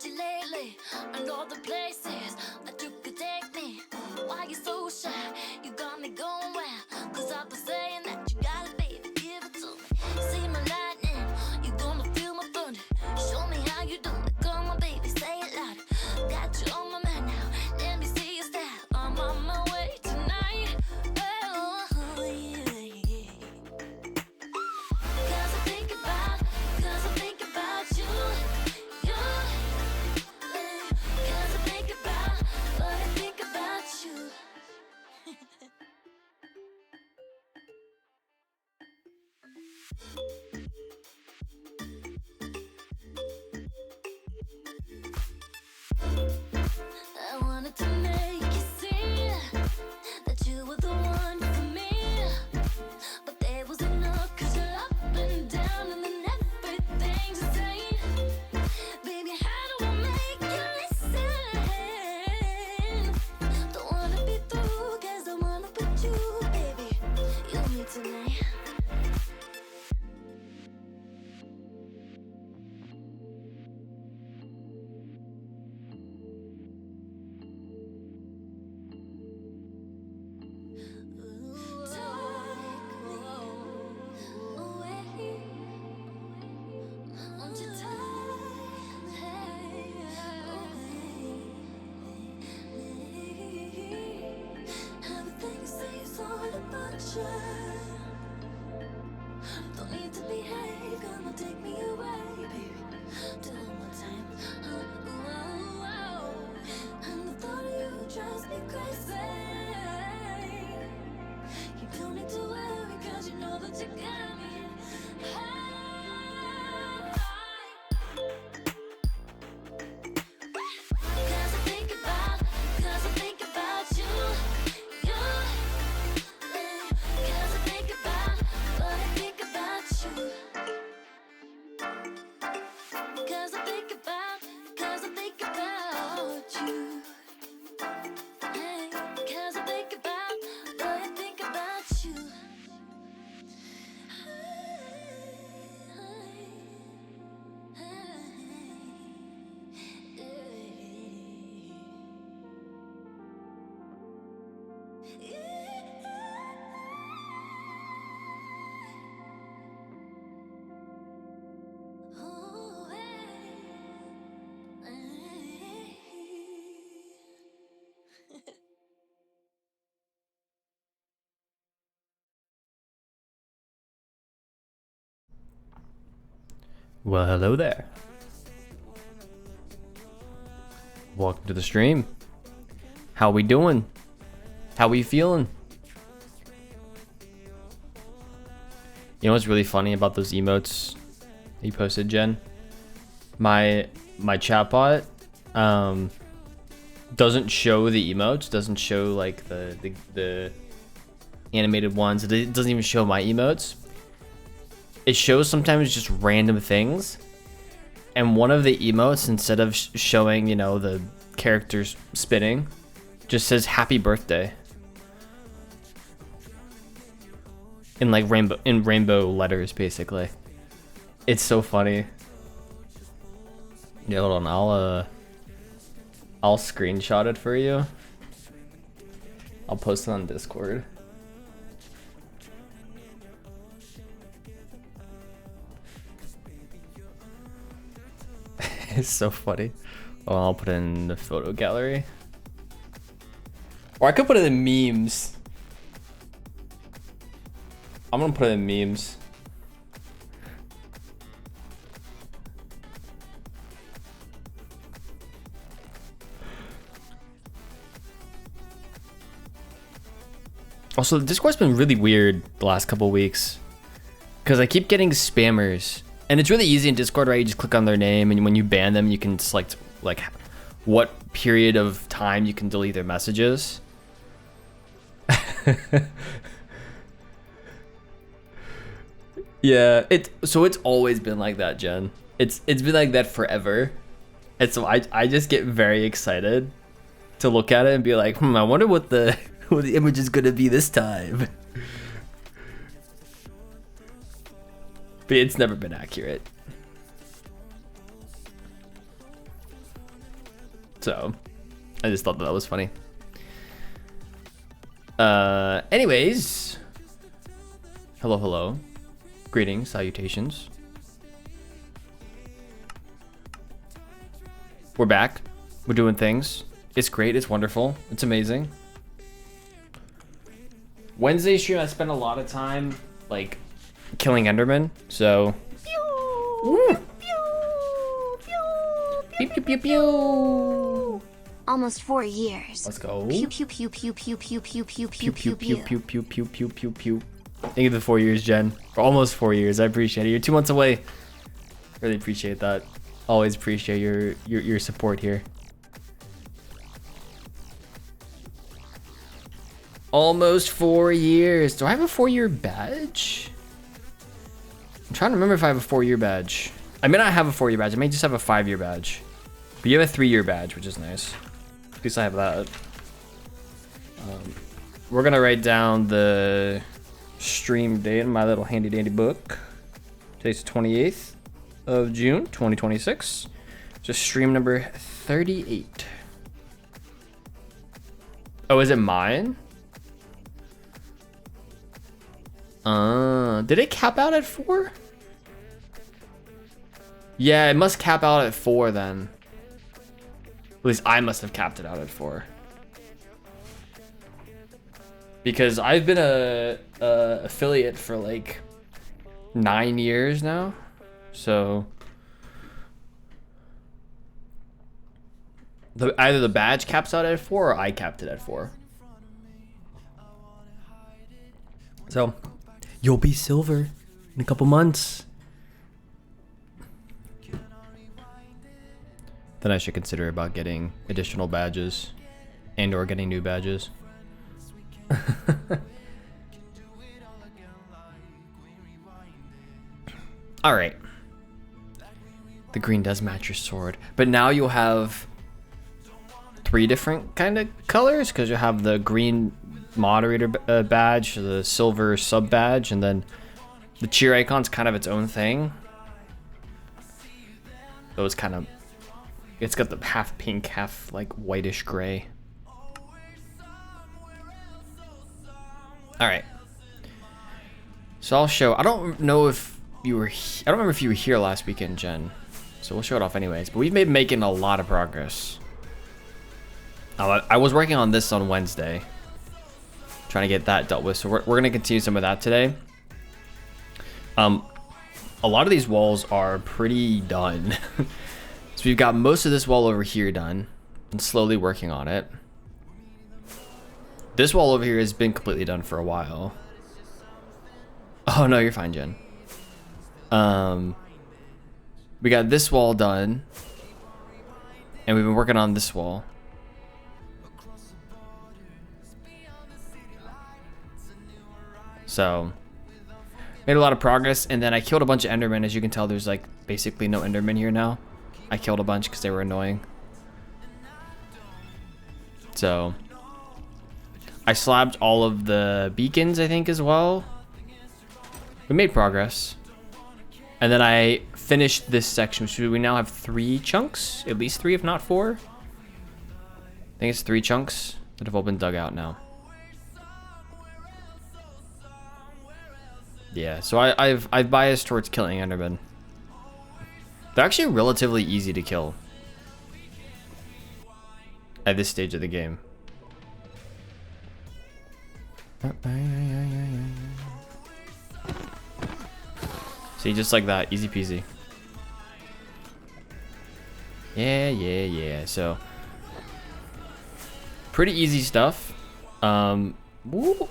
about you lately and all the places that you could take me. Why you so shy? You got me going wild. Cause I've been saying that you got it, baby, give it to me. See my lightning, you gonna feel my thunder. Show me how you do it, come on baby, say it louder. Got you on my mind now, let me see your style. I'm on my way tonight. Oh, yeah, yeah. Cause I think about you, you. Cause I think about what I think about you. I wanted to make you see that you were the one for me. But there was enough, cause you're up and down and then everything's the same. Baby, how do I make you listen? Don't wanna be through, cause I wanna put you, baby, you and me tonight. Don't need to behave, gonna take me away, baby. Till one more time. And the thought of you drives me crazy. You don't need to worry, cause you know that you got me. Cause I think about you, you. Cause I think about what I think about you. Cause I think about you. Hey, cause I think about what I think about you. Well, hello there. Welcome to the stream. How we doing? How we feeling? You know what's really funny about those emotes you posted, Jen? My chatbot doesn't show the emotes, doesn't show like the animated ones. It doesn't even show my emotes. It shows sometimes just random things, and one of the emotes, instead of showing, you know, the characters spinning, just says happy birthday in like rainbow letters, basically. It's so funny. Yeah, hold on, I'll screenshot it for you. I'll post it on Discord. It's so funny. Oh, I'll put it in the photo gallery. Or I could put it in memes. I'm gonna put it in memes. Also, the Discord's been really weird the last couple weeks, because I keep getting spammers. And it's really easy in Discord, right? You just click on their name, and when you ban them, you can select like what period of time you can delete their messages. Yeah, so it's always been like that, Jen. It's been like that forever. And so I just get very excited to look at it and be like, I wonder what the image is gonna be this time. But it's never been accurate. So I just thought that was funny. Anyways, hello, greetings, salutations. We're back. We're doing things. It's great. It's wonderful. It's amazing. Wednesday stream, I spent a lot of time like killing Enderman. So. Pew, pew, pew, pew, pew. Almost 4 years. Let's go. Pew pew pew pew pew pew pew pew pew Pew, pew pew, pew. pew, pew, pew, pew, pew. Thank you for the 4 years, Jen. For almost 4 years. I appreciate it. You're 2 months away. Really appreciate that. Always appreciate your support here. Almost 4 years. Do I have a 4-year badge? I'm trying to remember if I have a 4-year badge. I may not have a 4-year badge. I may just have a 5-year badge. But you have a 3-year badge, which is nice. At least I have that. We're gonna write down the stream date in my little handy dandy book. Today's the 28th of June, 2026. Just stream number 38. Oh, is it mine? Did it cap out at 4? Yeah, it must cap out at 4 then. At least I must have capped it out at 4. Because I've been a affiliate for like 9 years now. So either the badge caps out at 4 or I capped it at 4. So you'll be silver in a couple months. Then I should consider about getting additional badges and or getting new badges. All right. The green does match your sword, but now you'll have 3 different kind of colors because you'll have the green moderator badge, the silver sub badge, and then the cheer icon's kind of its own thing. So it's kind of, it's got the half pink, half like whitish gray. All right. So I'll show. I don't know if you were. I don't remember if you were here last weekend, Jen. So we'll show it off anyways. But we've been making a lot of progress. I was working on this on Wednesday, trying to get that dealt with. So we're gonna continue some of that today. A lot of these walls are pretty done. So we've got most of this wall over here done, and slowly working on it. This wall over here has been completely done for a while. Oh no, you're fine, Jen. We got this wall done, and we've been working on this wall. So made a lot of progress, and then I killed a bunch of Endermen. As you can tell, there's like basically no Endermen here now. I killed a bunch because they were annoying. So I slabbed all of the beacons, I think, as well. We made progress. And then I finished this section. So we now have 3 chunks, at least 3, if not 4. I think it's 3 chunks that have all been dug out now. Yeah, so I've biased towards killing Endermen. They're actually relatively easy to kill at this stage of the game. See, just like that, easy peasy. Yeah. So pretty easy stuff. Woo.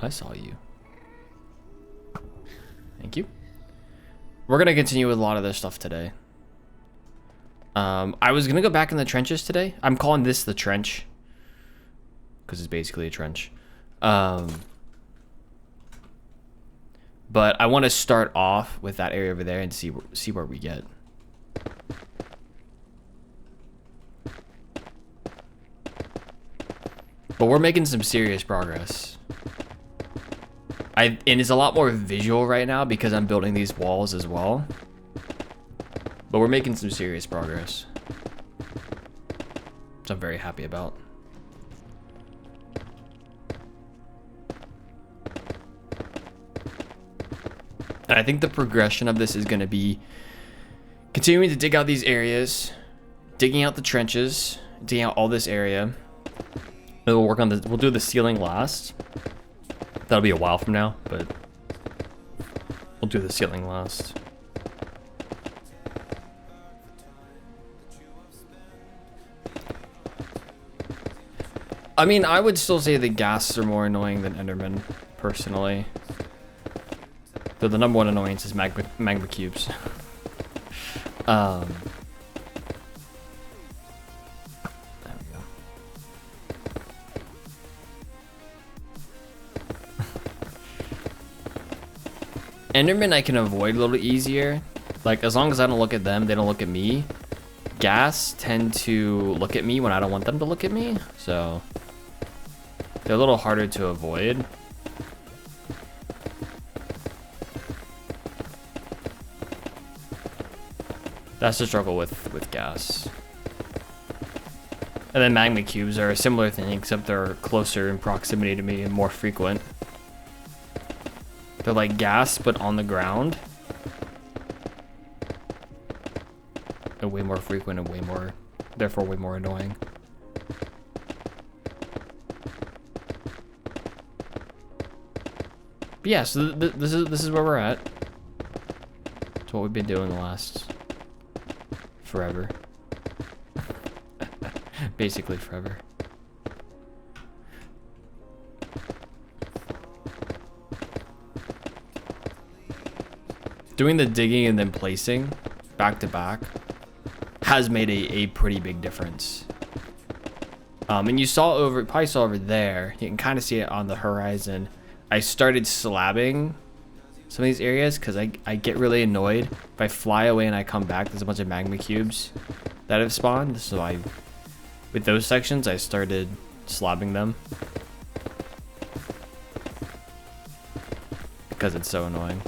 I saw you. Thank you. We're gonna continue with a lot of this stuff today. I was gonna go back in the trenches today. I'm calling this the trench because it's basically a trench. But I want to start off with that area over there and see where we get. But we're making some serious progress. And it's a lot more visual right now because I'm building these walls as well. But we're making some serious progress. which I'm very happy about. And I think the progression of this is going to be continuing to dig out these areas, digging out the trenches, digging out all this area. Then we'll work on the, we'll do the ceiling last. That'll be a while from now, but we'll do the ceiling last. I mean, I would still say the ghasts are more annoying than Enderman, personally. Though the number one annoyance is magma cubes. There we go. Enderman I can avoid a little easier. Like, as long as I don't look at them, they don't look at me. Ghasts tend to look at me when I don't want them to look at me, so they're a little harder to avoid. That's the struggle with gas. And then magma cubes are a similar thing, except they're closer in proximity to me and more frequent. They're like gas, but on the ground. And way more frequent and way more, therefore way more annoying. But yeah, so this is where we're at. It's what we've been doing the last forever. Basically forever. Doing the digging and then placing back to back has made a pretty big difference. And you probably saw over there, you can kind of see it on the horizon. I started slabbing some of these areas because I get really annoyed if I fly away and I come back. There's a bunch of magma cubes that have spawned, so with those sections I started slabbing them because it's so annoying.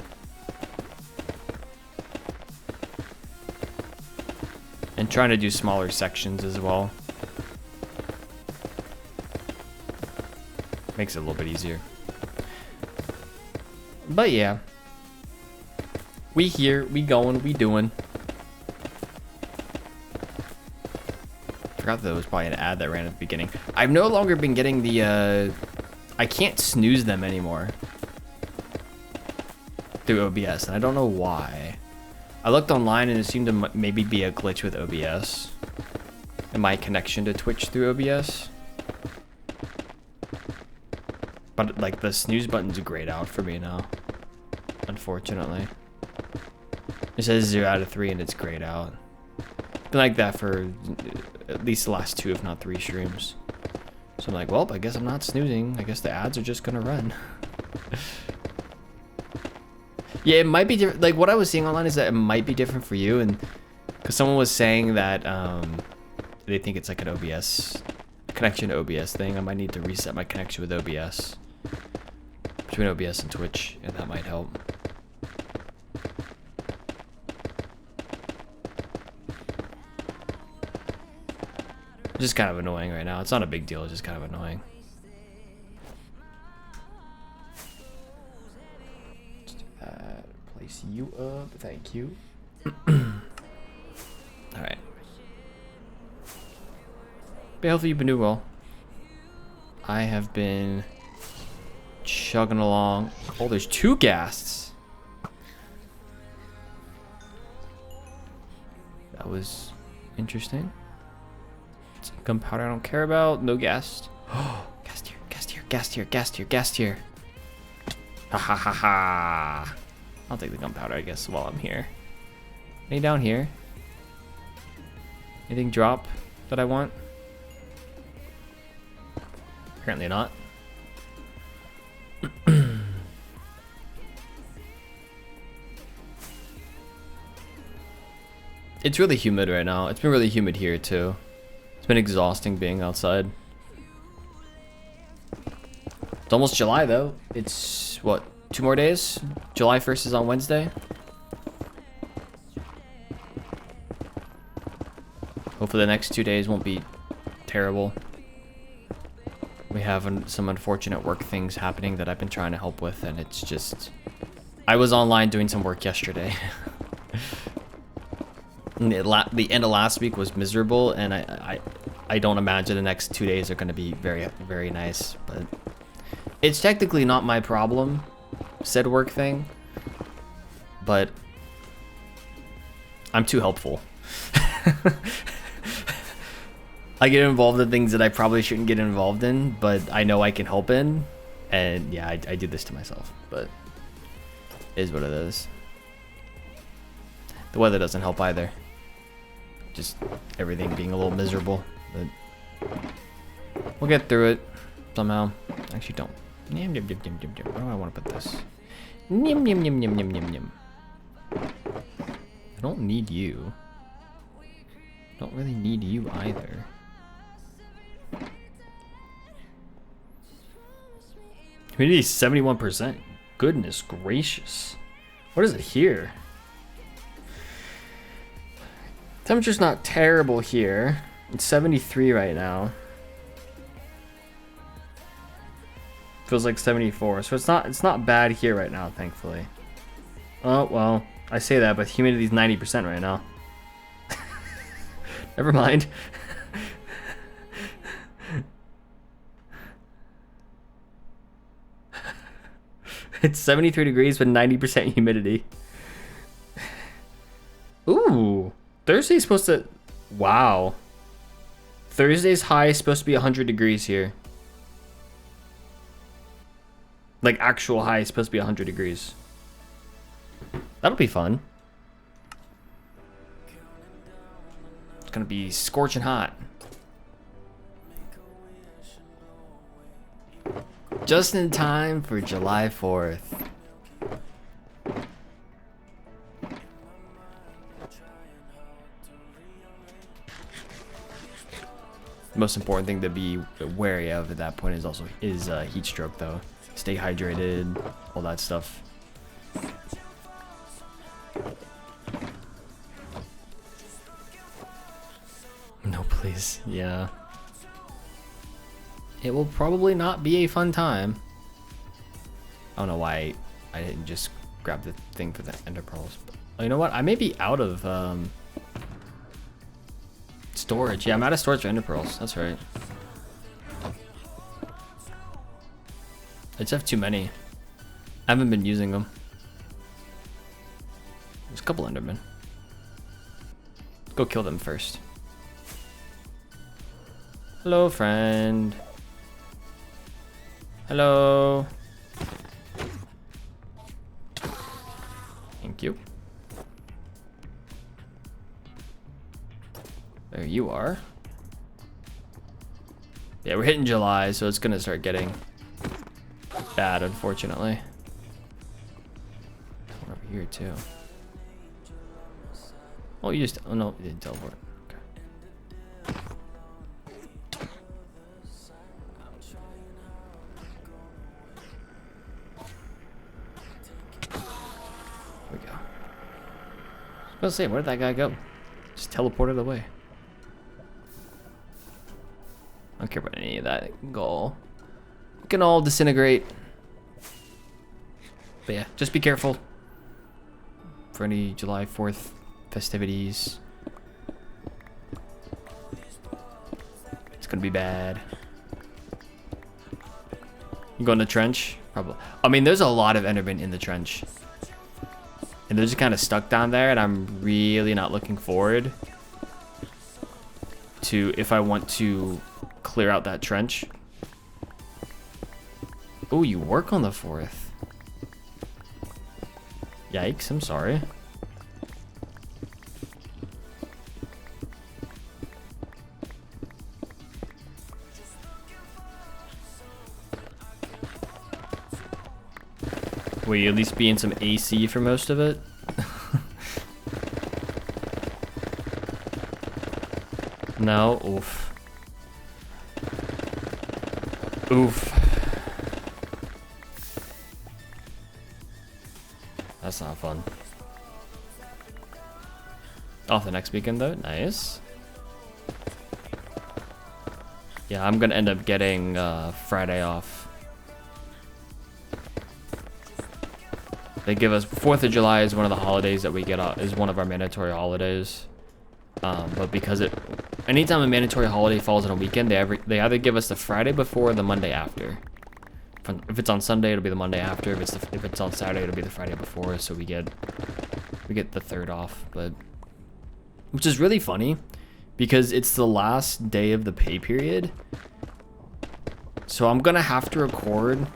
And trying to do smaller sections as well makes it a little bit easier. But yeah, we here, we going, we doing. Forgot that there was probably an ad that ran at the beginning. I've no longer been getting the, I can't snooze them anymore through OBS, and I don't know why. I looked online and it seemed to maybe be a glitch with OBS and my connection to Twitch through OBS. But like the snooze button's grayed out for me now, unfortunately. It says 0 out of 3 and it's grayed out. It's been like that for at least the last 2, if not 3 streams. So I'm like, well, I guess I'm not snoozing. I guess the ads are just gonna run. Yeah, it might be different. Like what I was seeing online is that it might be different for you, and because someone was saying that they think it's like an OBS connection to OBS thing. I might need to reset my connection with OBS between OBS and Twitch, and that might help. It's just kind of annoying right now. It's not a big deal. It's just kind of annoying. Let's do that. Place you up. Thank you. All right. But hopefully you've been doing well. I have been chugging along. Oh, there's 2 ghasts. That was interesting. Some gunpowder I don't care about. No ghast. Oh, ghast here, ghast here, ghast here, ghast here, ghast here. Ha ha ha ha. I'll take the gunpowder, I guess, while I'm here. Any down here? Anything drop that I want? Apparently not. It's really humid right now. It's been really humid here too. It's been exhausting being outside. It's almost July though. It's what, 2 more days? July 1st is on Wednesday. Hopefully the next 2 days won't be terrible. We have some unfortunate work things happening that I've been trying to help with, and it's just... I was online doing some work yesterday. And the end of last week was miserable, and I don't imagine the next 2 days are going to be very, very nice. But it's technically not my problem, said work thing. But I'm too helpful. I get involved in things that I probably shouldn't get involved in, but I know I can help in. And yeah, I do this to myself, but it is what it is. The weather doesn't help either. Just everything being a little miserable, but we'll get through it somehow. Actually, don't. Where do I want to put this? I don't need you. Don't really need you either. Humidity 71%. Goodness gracious. What is it here? Temperature's not terrible here. It's 73 right now. Feels like 74. So it's not bad here right now, thankfully. Oh, well, I say that, but humidity's 90% right now. Never mind. It's 73 degrees with 90% humidity. Ooh. Thursday's supposed to... Wow. Thursday's high is supposed to be 100 degrees here. Like, actual high is supposed to be 100 degrees. That'll be fun. It's gonna be scorching hot. Just in time for July 4th. The most important thing to be wary of at that point is heat stroke, though. Stay hydrated, all that stuff. No, please. Yeah. It will probably not be a fun time. I don't know why I didn't just grab the thing for the ender pearls. Oh, you know what? I may be out of storage. Yeah, I'm out of storage for ender pearls. That's right. I just have too many. I haven't been using them. There's a couple endermen. Go kill them first. Hello, friend. Hello. Thank you. There you are. Yeah, we're hitting July, so it's gonna start getting bad, unfortunately. One over here too. Oh, you just... Oh no, you didn't teleport. Okay. There we go. I was gonna say, where did that guy go? Just teleported away. I don't care about any of that. It can all disintegrate. But yeah, just be careful for any July 4th festivities. It's gonna be bad. You go in the trench? Probably. I mean, there's a lot of endermen in the trench. And they're just kind of stuck down there, and I'm really not looking forward to if I want to clear out that trench. Oh, you work on the 4th. Yikes, I'm sorry. Will you at least be in some AC for most of it? No? Oof. Oof. That's not fun. Off the next weekend though, nice. Yeah, I'm gonna end up getting Friday off. They give us 4th of July is one of the holidays that we get is one of our mandatory holidays. But because anytime a mandatory holiday falls on a weekend, they either give us the Friday before or the Monday after. If it's on Sunday, it'll be the Monday after. If it's on Saturday, it'll be the Friday before. So we get the 3rd off, which is really funny because it's the last day of the pay period. So I'm gonna have to record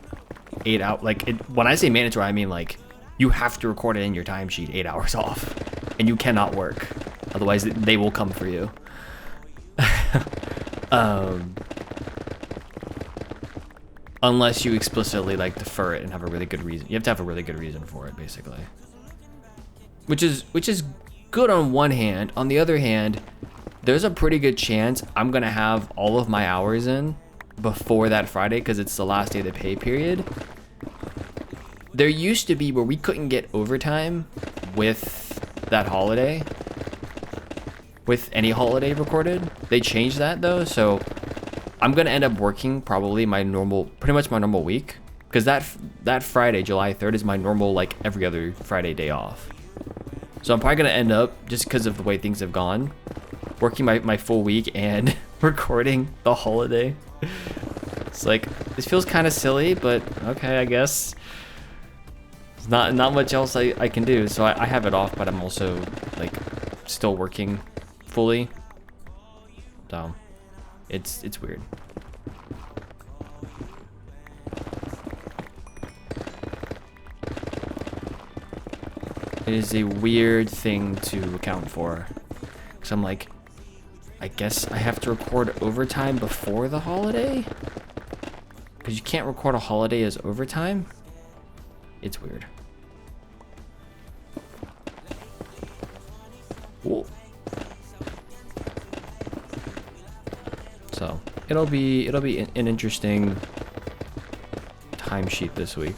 8 out. When I say mandatory, I mean like you have to record it in your timesheet 8 hours off, and you cannot work, otherwise they will come for you. Unless you explicitly like defer it and have a really good reason. You have to have a really good reason for it, basically. Which is good on one hand. On the other hand, there's a pretty good chance I'm gonna have all of my hours in before that Friday because it's the last day of the pay period. There used to be where we couldn't get overtime with that holiday, with any holiday recorded. They changed that though, so I'm gonna end up working probably pretty much my normal week, because that Friday, July 3rd, is my normal like every other Friday day off. So I'm probably gonna end up, just because of the way things have gone, working my full week and recording the holiday. It's like, this feels kind of silly, but okay, I guess. There's not much else I can do, so I have it off, but I'm also like still working fully. So it's weird. It is a weird thing to account for, because I'm like, I guess I have to record overtime before the holiday, because you can't record a holiday as overtime. It's weird. Cool. So it'll be an interesting timesheet this week,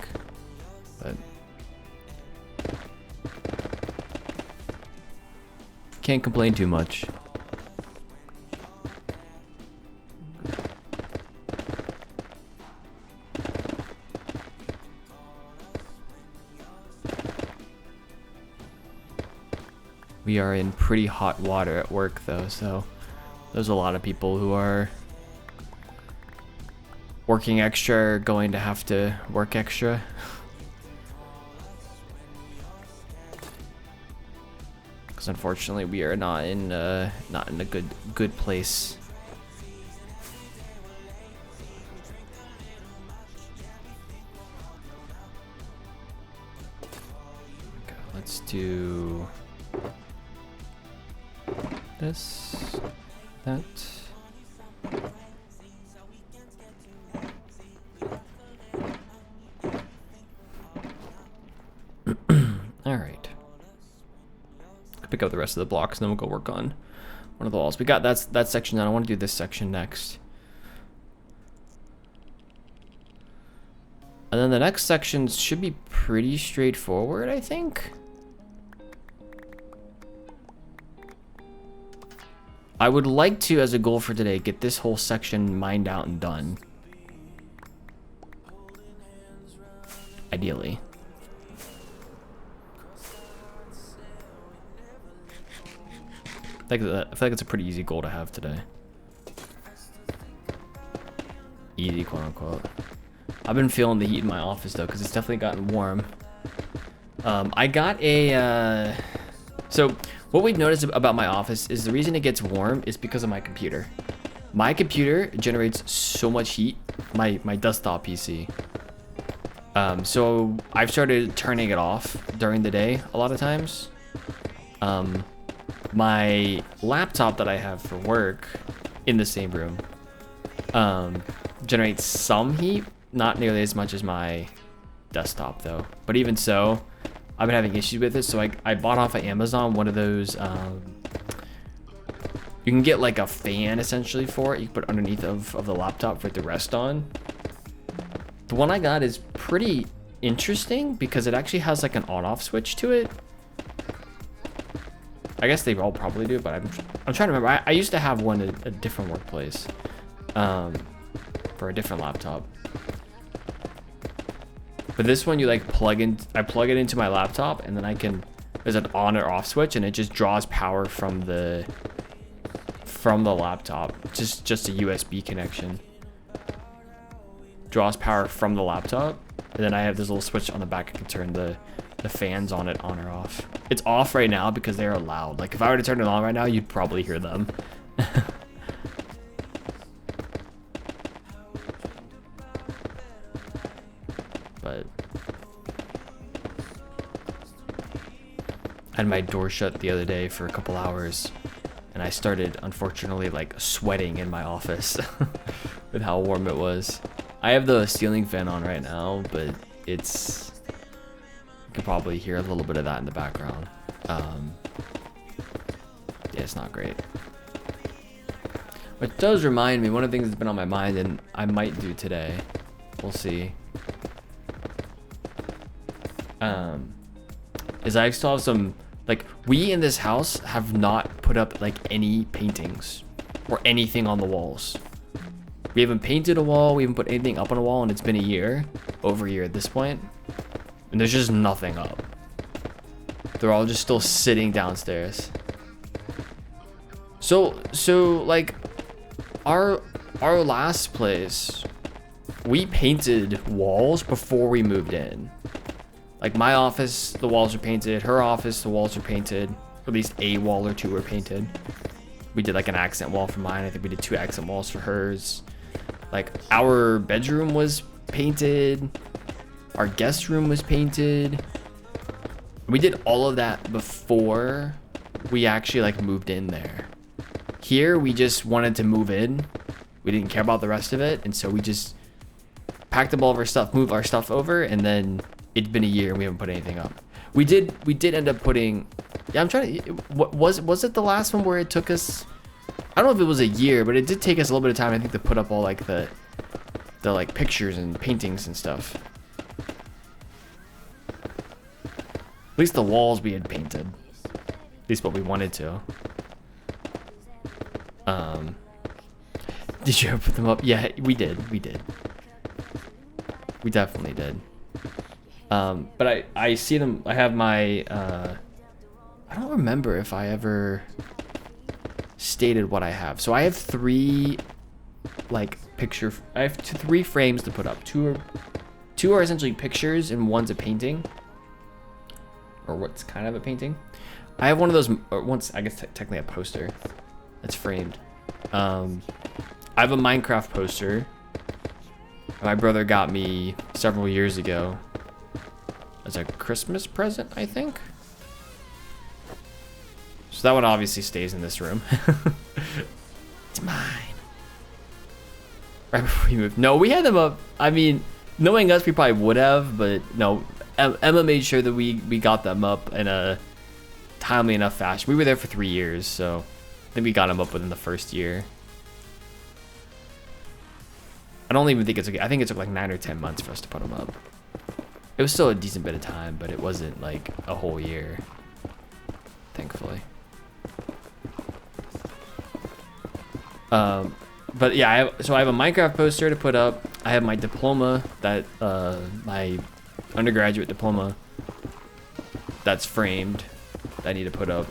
but can't complain too much. We are in pretty hot water at work though, so there's a lot of people who are working extra, going to have to work extra. Because unfortunately we are not in a good place. Okay, let's do this, that. All right. Pick up the rest of the blocks, and then we'll go work on one of the walls. We got that section done. I want to do this section next. And then the next sections should be pretty straightforward, I think. I would like to, as a goal for today, get this whole section mined out and done. Ideally. I feel like it's a pretty easy goal to have today. Easy, quote unquote. I've been feeling the heat in my office though, because it's definitely gotten warm. I got a... So, what we've noticed about my office is the reason it gets warm is because of my computer. My computer generates so much heat, my desktop PC. So, I've started turning it off during the day a lot of times. My laptop that I have for work in the same room generates some heat, not nearly as much as my desktop though. But even so, I've been having issues with it, so I bought off of Amazon one of those, you can get like a fan essentially for it, you can put underneath of the laptop for it to rest on. The one I got is pretty interesting because it actually has like an on-off switch to it. I guess they all probably do, but I'm trying to remember. I used to have one at a different workplace. for a different laptop. But this one, you like I plug it into my laptop, and then there's an on or off switch, and it just draws power from the laptop. Just a USB connection. Draws power from the laptop, and then I have this little switch on the back. I can turn the fans on it on or off. It's off right now because they are loud. Like if I were to turn it on right now, you'd probably hear them. But I had my door shut the other day for a couple hours, and I started, unfortunately, like sweating in my office with how warm it was. I have the ceiling fan on right now, but you can probably hear a little bit of that in the background. Yeah, it's not great. Which does remind me, one of the things that's been on my mind, and I might do today, we'll see, is I still have some, like, we in this house have not put up like any paintings or anything on the walls. We haven't painted a wall, we haven't put anything up on a wall, and it's been a year, over a year at this point, and there's just nothing up. They're all just still sitting downstairs. So like our last place, we painted walls before we moved in. Like my office, the walls are painted. Her office, the walls are painted. At least a wall or two were painted. We did like an accent wall for mine. I think we did 2 accent walls for hers. Like our bedroom was painted. Our guest room was painted. We did all of that before we actually like moved in there. Here, we just wanted to move in. We didn't care about the rest of it. And so we just packed up all of our stuff, moved our stuff over, and then it's been a year and we haven't put anything up. We did end up putting, yeah, I'm trying to, was it the last one where it took us, I don't know if it was a year, but it did take us a little bit of time, I think, to put up all like the like pictures and paintings and stuff. At least the walls we had painted. At least what we wanted to. Did you ever put them up? Yeah, we did. We definitely did. But I see them. I have my, I don't remember if I ever stated what I have. So I have 3 like I have 3 frames to put up. Two are essentially pictures and one's a painting, or what's kind of a painting. I have one of those, or once, I guess technically a poster that's framed. I have a Minecraft poster my brother got me several years ago as a Christmas present, I think. So that one obviously stays in this room. It's mine. Right before we moved. No, we had them up. I mean, knowing us, we probably would have, but no. Emma made sure that we got them up in a timely enough fashion. We were there for 3 years, so I think we got them up within the first year. I don't even think it took, I think it took like 9 or 10 months for us to put them up. It was still a decent bit of time, but it wasn't like a whole year, thankfully. But yeah, I have a Minecraft poster to put up. I have my diploma, that my undergraduate diploma that's framed, that I need to put up.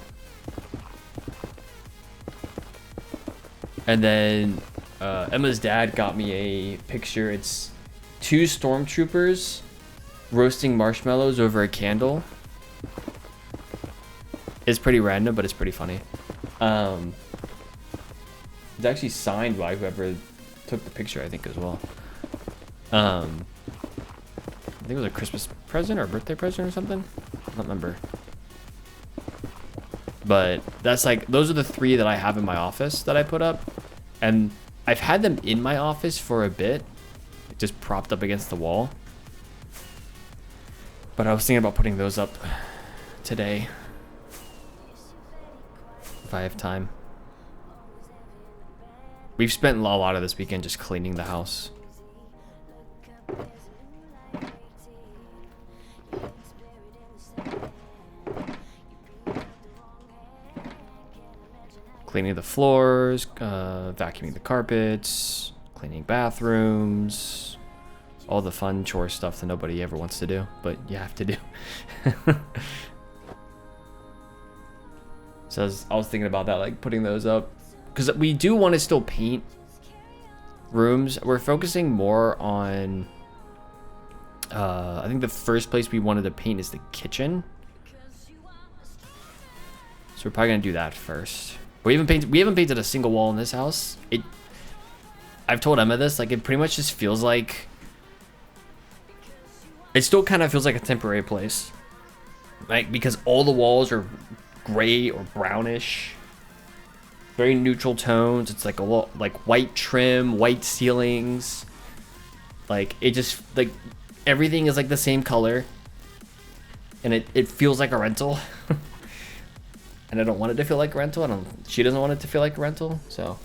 And then Emma's dad got me a picture. It's 2 stormtroopers roasting marshmallows over a candle. It's pretty random, but it's pretty funny. It's actually signed by whoever took the picture, I think, as well. I think it was a Christmas present or a birthday present or something. I don't remember. But that's like, those are the 3 that I have in my office that I put up. And I've had them in my office for a bit, just propped up against the wall. But I was thinking about putting those up today, if I have time. We've spent a lot of this weekend just cleaning the house. Cleaning the floors, vacuuming the carpets, cleaning bathrooms, all the fun chore stuff that nobody ever wants to do, but you have to do. So I was thinking about that, like putting those up, because we do want to still paint rooms. We're focusing more on, I think the first place we wanted to paint is the kitchen. So we're probably gonna do that first. We haven't painted a single wall in this house. I've told Emma this, like it pretty much just feels like, it still kind of feels like a temporary place, right? Because all the walls are gray or brownish, very neutral tones. It's like like white trim, white ceilings. Like it just, like everything is like the same color, and it feels like a rental. And I don't want it to feel like a rental. She doesn't want it to feel like a rental, so.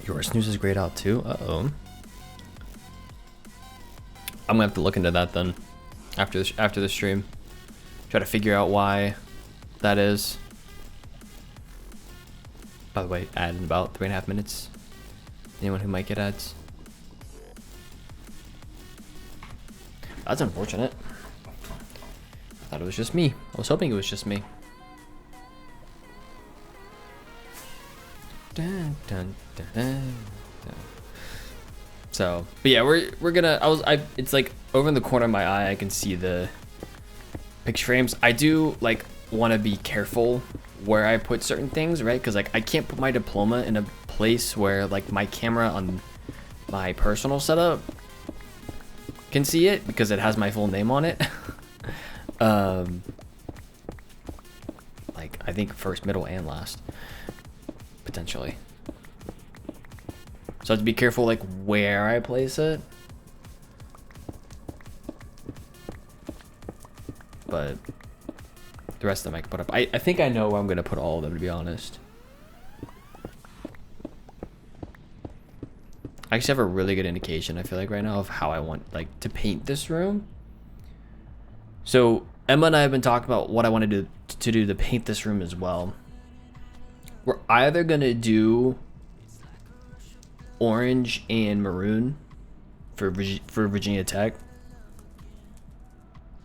Your snooze is grayed out too. Uh-oh. I'm gonna have to look into that then after the stream. Try to figure out why that is. By the way, ad in about 3.5 minutes. Anyone who might get ads. That's unfortunate. I thought it was just me. I was hoping it was just me. Dun, dun, dun, dun, dun. So, but yeah, we're gonna. It's like over in the corner of my eye, I can see the picture frames. I do like want to be careful where I put certain things, right? Because like I can't put my diploma in a place where like my camera on my personal setup can see it, because it has my full name on it. Like I think first, middle, and last, potentially. So I have to be careful like where I place it. But the rest of them I can put up. I think I know where I'm gonna put all of them, to be honest. I actually have a really good indication, I feel like right now, of how I want like to paint this room. So Emma and I have been talking about what I want to do to paint this room as well. We're either gonna do orange and maroon for Virginia Tech.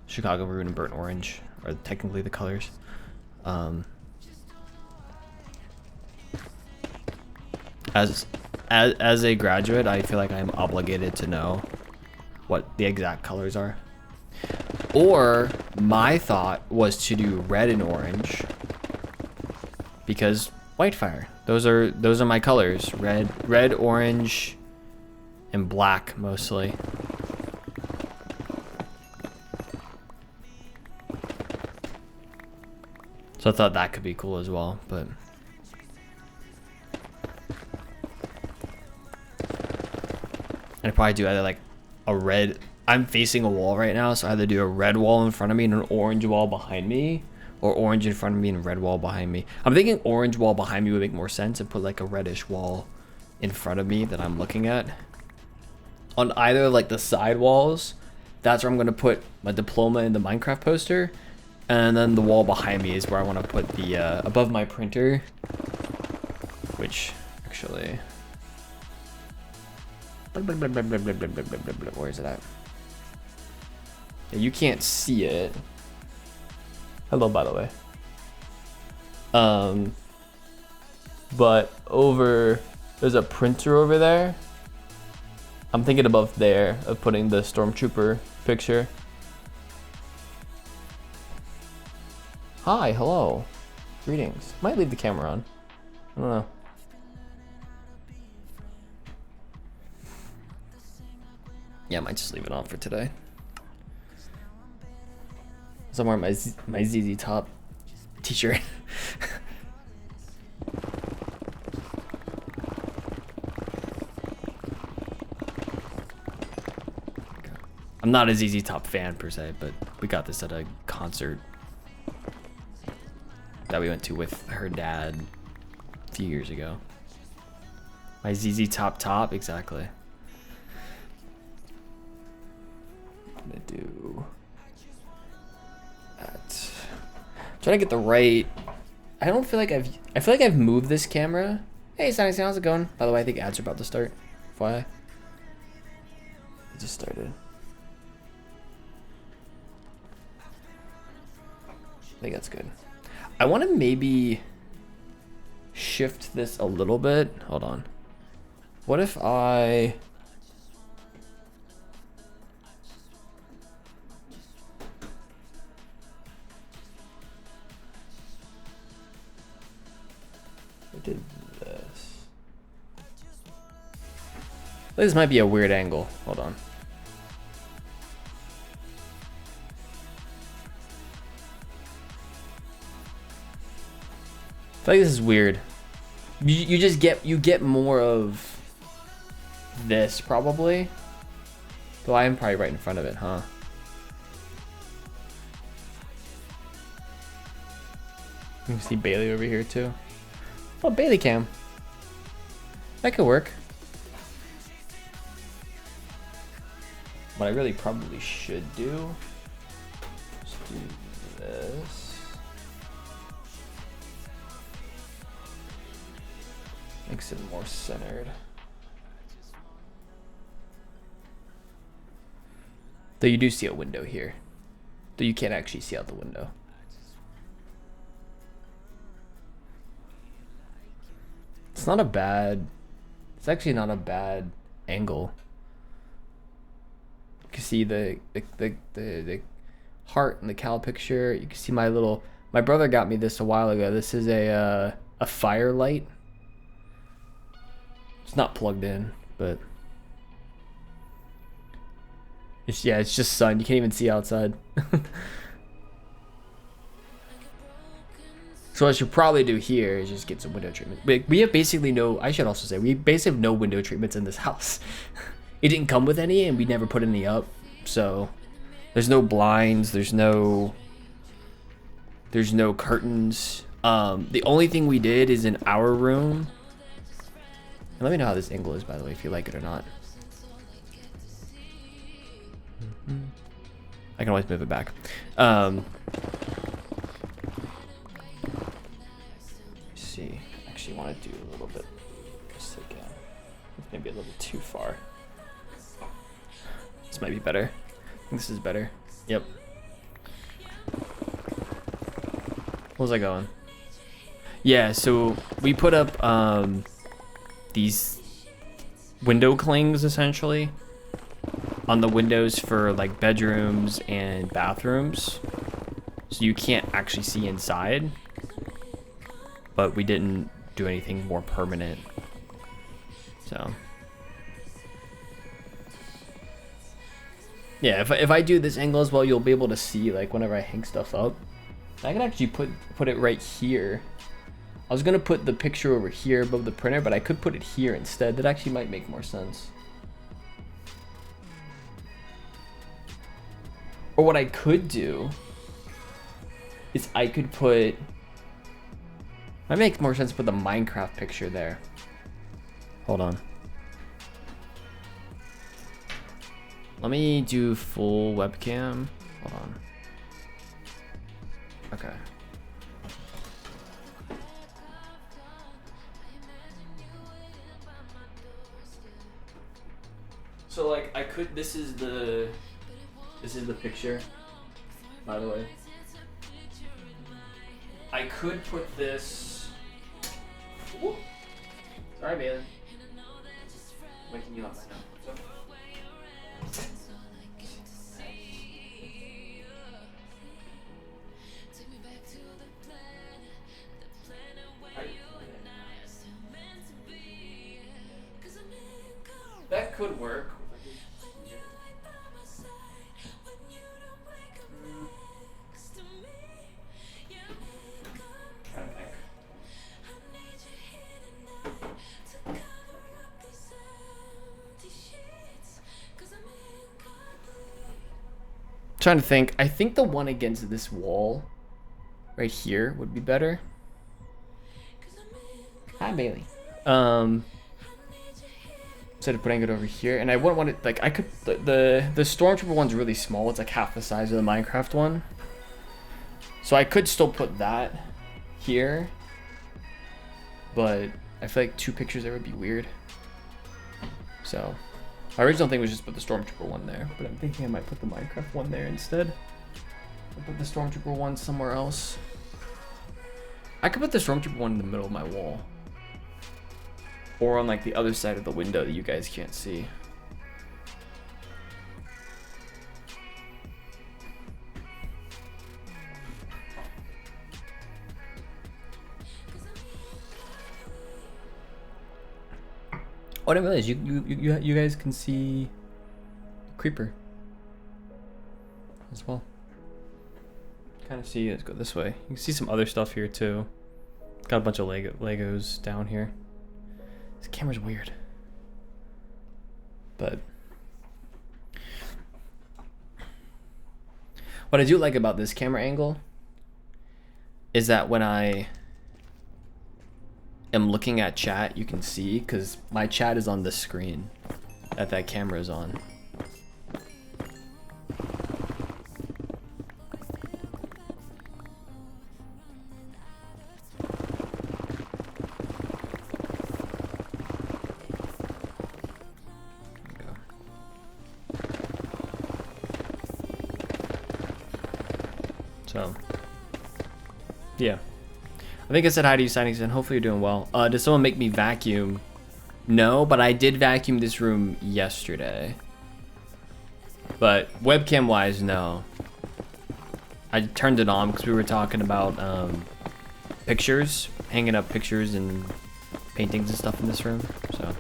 Chicago maroon and burnt orange are technically the colors. As a graduate, I feel like I'm obligated to know what the exact colors are. Or my thought was to do red and orange, because Whitefire. Those are my colors. Red, orange, and black mostly. So I thought that could be cool as well, but I'd probably do either like a red. I'm facing a wall right now, so I either do a red wall in front of me and an orange wall behind me, or orange in front of me and red wall behind me. I'm thinking orange wall behind me would make more sense, and put like a reddish wall in front of me that I'm looking at. On either like the side walls, that's where I'm gonna put my diploma and the Minecraft poster, and then the wall behind me is where I want to put the above my printer, which actually, where is it at? Yeah, you can't see it. Hello, by the way. But there's a printer over there. I'm thinking above there of putting the Stormtrooper picture. Hi, hello. Greetings. Might leave the camera on. I don't know. Yeah, I might just leave it on for today. So I'm wearing my ZZ Top t-shirt. I'm not a ZZ Top fan per se, but we got this at a concert that we went to with her dad a few years ago. My ZZ Top, exactly. I'm gonna do that. Trying to get the right I don't feel like I feel like I've moved this camera. Hey, Sonny, how's it going? By the way, I think ads are about to start. FYI. It just started. I think that's good. I want to maybe shift this a little bit. Hold on. What if I... did this. This might be a weird angle. Hold on. I feel like this is weird. You just get more of this probably. Though I am probably right in front of it, huh? You can see Bailey over here too. Oh, Bailey cam. That could work. What I really probably should do is do this. Makes it more centered. Though you do see a window here. Though you can't actually see out the window. It's not a bad, it's actually not a bad angle. You can see the heart in the cow picture. You can see my brother got me this a while ago. This is a firelight. It's not plugged in, but it's just sun. You can't even see outside. So what I should probably do here is just get some window treatment. We have basically no, I should also say, we basically have no window treatments in this house. It didn't come with any and we never put any up. So there's no blinds, there's no curtains. The only thing we did is in our room. And let me know how this angle is, by the way, if you like it or not. I can always move it back. See, I actually want to do a little bit just again, maybe a little too far. This might be better. I think this is better. Yep. What was I going? Yeah, so we put up these window clings essentially on the windows for like bedrooms and bathrooms, so you can't actually see inside. But we didn't do anything more permanent. So yeah, if I do this angle as well, you'll be able to see like whenever I hang stuff up. I can actually put it right here. I was gonna put the picture over here above the printer, but I could put it here instead. That actually might make more sense. Or what I could do is I could put, might make more sense to put the Minecraft picture there. Hold on. Let me do full webcam. Hold on. Okay. So like I could, this is the picture, by the way. I could put this. Whoop. Sorry, Bailey. Waking you up, I know. That could work. Trying to think. I think the one against this wall right here would be better. Hi, Bailey. Instead of putting it over here, and I wouldn't want it like I could. The Stormtrooper one's really small. It's like half the size of the Minecraft one. So I could still put that here, but I feel like 2 pictures there would be weird. So my original thing was just put the Stormtrooper one there, but I'm thinking I might put the Minecraft one there instead. I'll put the Stormtrooper one somewhere else. I could put the Stormtrooper one in the middle of my wall. Or on like the other side of the window that you guys can't see. Oh, I didn't realize you guys can see Creeper as well. Kind of see. Let's go this way. You can see some other stuff here too. Got a bunch of Legos down here. This camera's weird, but what I do like about this camera angle is that when I am looking at chat, you can see, because my chat is on the screen that camera is on. So, yeah. I think I said hi to you, Sightings, and hopefully you're doing well. Did someone make me vacuum? No, but I did vacuum this room yesterday. But webcam-wise, no. I turned it on because we were talking about pictures, hanging up pictures and paintings and stuff in this room. So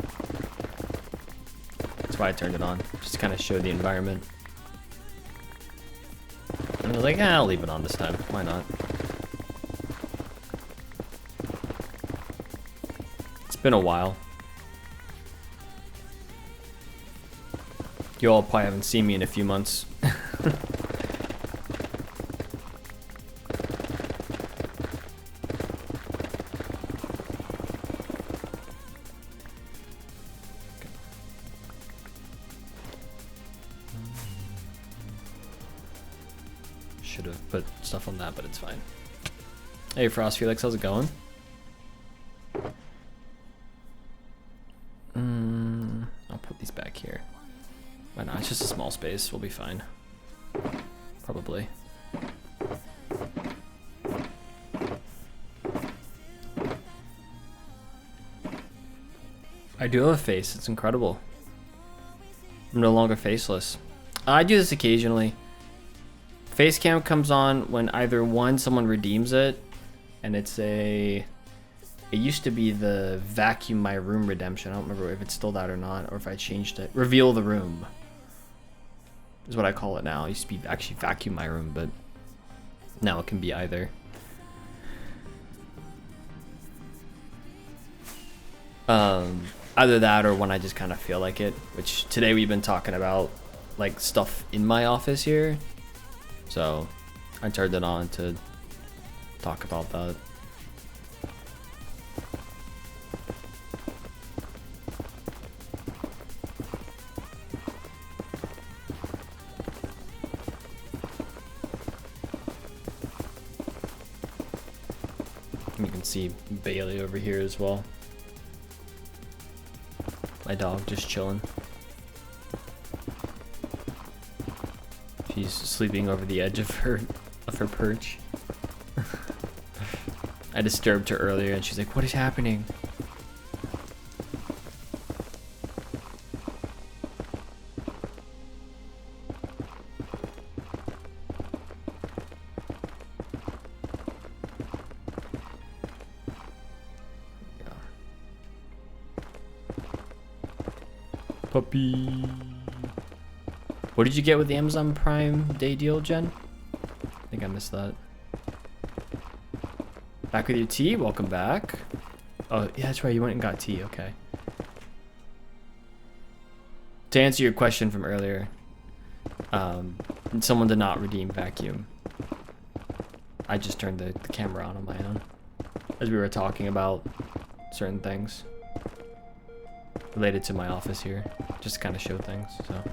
that's why I turned it on, just to kind of show the environment. And I was like, I'll leave it on this time. Why not? It's been a while. You all probably haven't seen me in a few months. Should have put stuff on that, but it's fine. Hey, Frost Felix, how's it going? I'll put these back here. Why not? It's just a small space. We'll be fine. Probably. I do have a face. It's incredible. I'm no longer faceless. I do this occasionally. Facecam comes on when either one, someone redeems it, and it's a... It used to be the vacuum my room redemption. I don't remember if it's still that or not, or if I changed it. Reveal the room is what I call it now. It used to be actually vacuum my room, but now it can be either. Either that or when I just kind of feel like it, which today we've been talking about like stuff in my office here. So I turned it on to talk about that. You can see Bailey over here as well. My dog just chilling. She's sleeping over the edge of her perch. I disturbed her earlier and she's like, "What is happening?" Puppy. What did you get with the Amazon Prime Day deal, Jen? I think I missed that. Back with your tea? Welcome back. Oh, yeah, that's right. You went and got tea. Okay. To answer your question from earlier, someone did not redeem vacuum. I just turned the camera on my own as we were talking about certain things related to my office here, just to kind of show things. So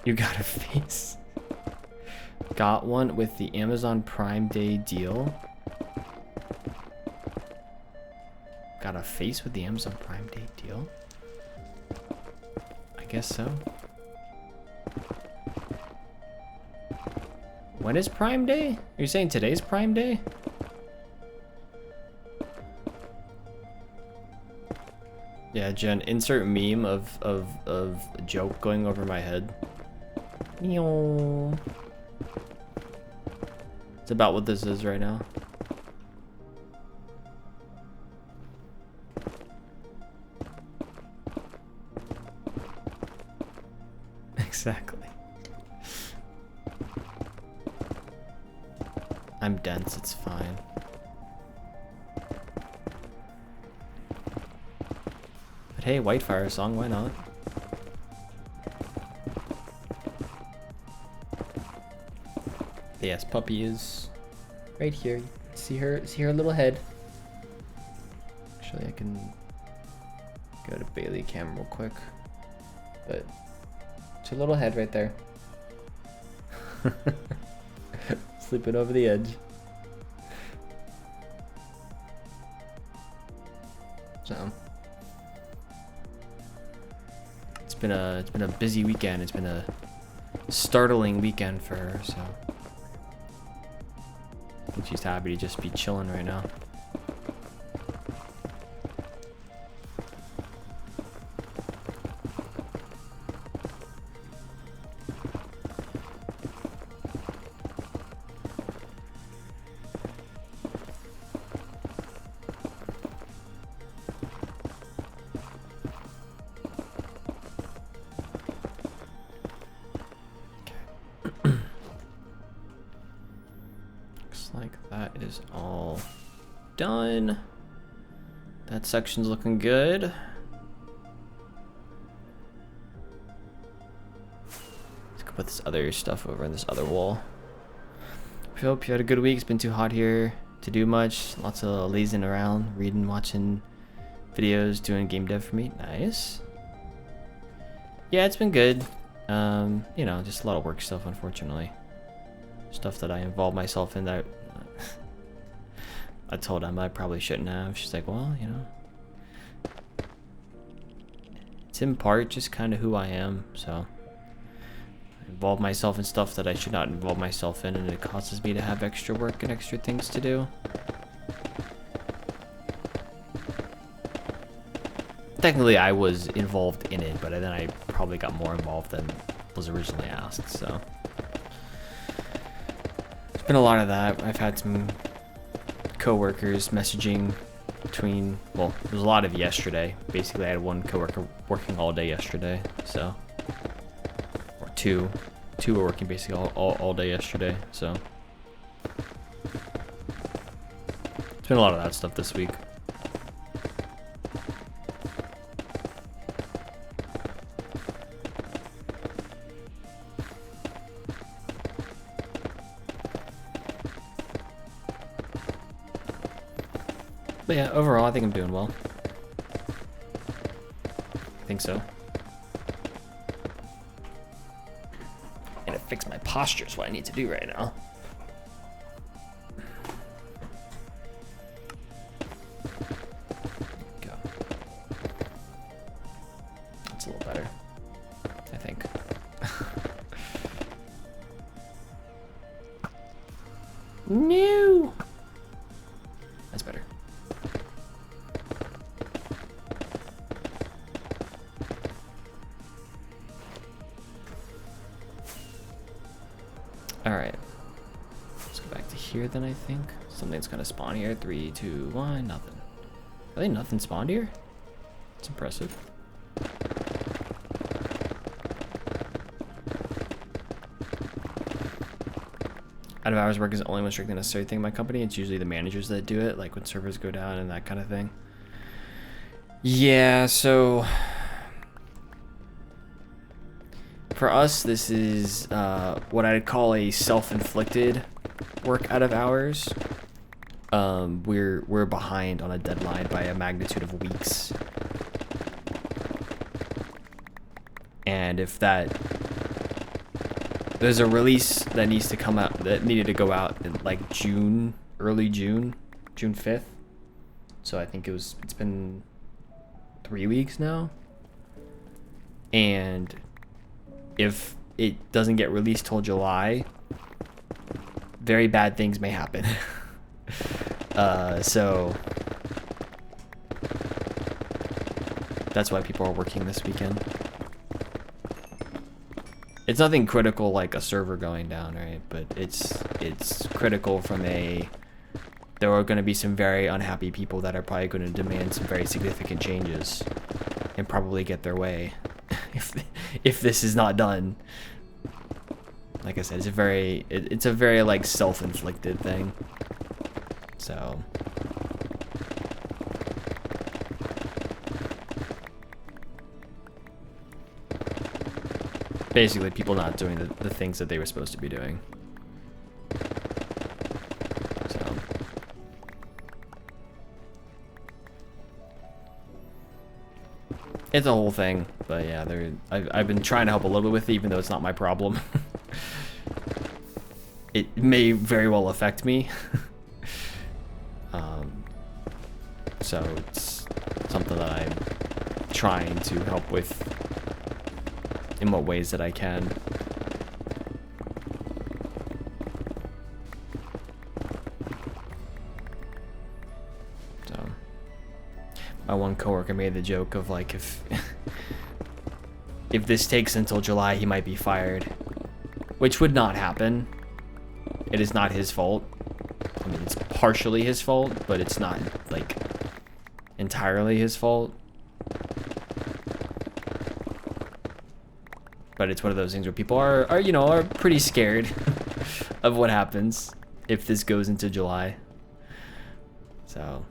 you got a face. got one with the Amazon Prime Day deal. Got a face with the Amazon Prime Day deal? I guess so. When is Prime Day? Are you saying today's Prime Day? Yeah, Jen, insert meme of a joke going over my head. It's about what this is right now. Exactly. I'm dense, it's fine. But hey, Whitefire song, why not? Yes, Puppy is right here. See her little head. Actually, I can go to Bailey cam real quick. But it's her little head right there. Sleeping over the edge. So it's been a busy weekend. It's been a startling weekend for her, so I think she's happy to just be chilling right now. That is all done. That section's looking good. Let's go put this other stuff over in this other wall. I hope you had a good week. It's been too hot here to do much. Lots of lazing around, reading, watching videos, doing game dev for me. Nice. Yeah, it's been good. You know, just a lot of work stuff, unfortunately. Stuff that I involve myself in that I told Emma I probably shouldn't have. She's like, well, you know, it's in part just kind of who I am, so I involve myself in stuff that I should not involve myself in, and it causes me to have extra work and extra things to do. Technically, I was involved in it, but then I probably got more involved than was originally asked, so there's been a lot of that. I've had some co-workers messaging between, well, there was a lot of yesterday. Basically, I had one co-worker working all day yesterday, so, or two were working basically all day yesterday, so it's been a lot of that stuff this week. But yeah, overall, I think I'm doing well. I think so. And to fix my posture is what I need to do right now. Go. That's a little better, I think. No! That's better. Alright. Let's go back to here then, I think. Something's gonna spawn here. 3, 2, 1, nothing. I think nothing spawned here? It's impressive. Out of hours work is only one strictly necessary thing in my company. It's usually the managers that do it, like when servers go down and that kind of thing. Yeah, so for us, this is what I'd call a self-inflicted work out of hours. We're behind on a deadline by a magnitude of weeks, and if there's a release that needs to come out, that needed to go out in like June, early June, June 5th. So I think it's been 3 weeks now. And if it doesn't get released till July, very bad things may happen. So that's why people are working this weekend. It's nothing critical like a server going down, right? But it's critical from there are going to be some very unhappy people that are probably going to demand some very significant changes and probably get their way if this is not done. Like I said, it's a very like self-inflicted thing. So basically people not doing the things that they were supposed to be doing. So it's a whole thing, but yeah, I've been trying to help a little bit with it, even though it's not my problem. It may very well affect me. So it's something that I'm trying to help with in what ways that I can. So my one coworker made the joke of like, if this takes until July, he might be fired, which would not happen. It is not his fault. I mean, it's partially his fault, but it's not like entirely his fault. But it's one of those things where people are pretty scared of what happens if this goes into July. So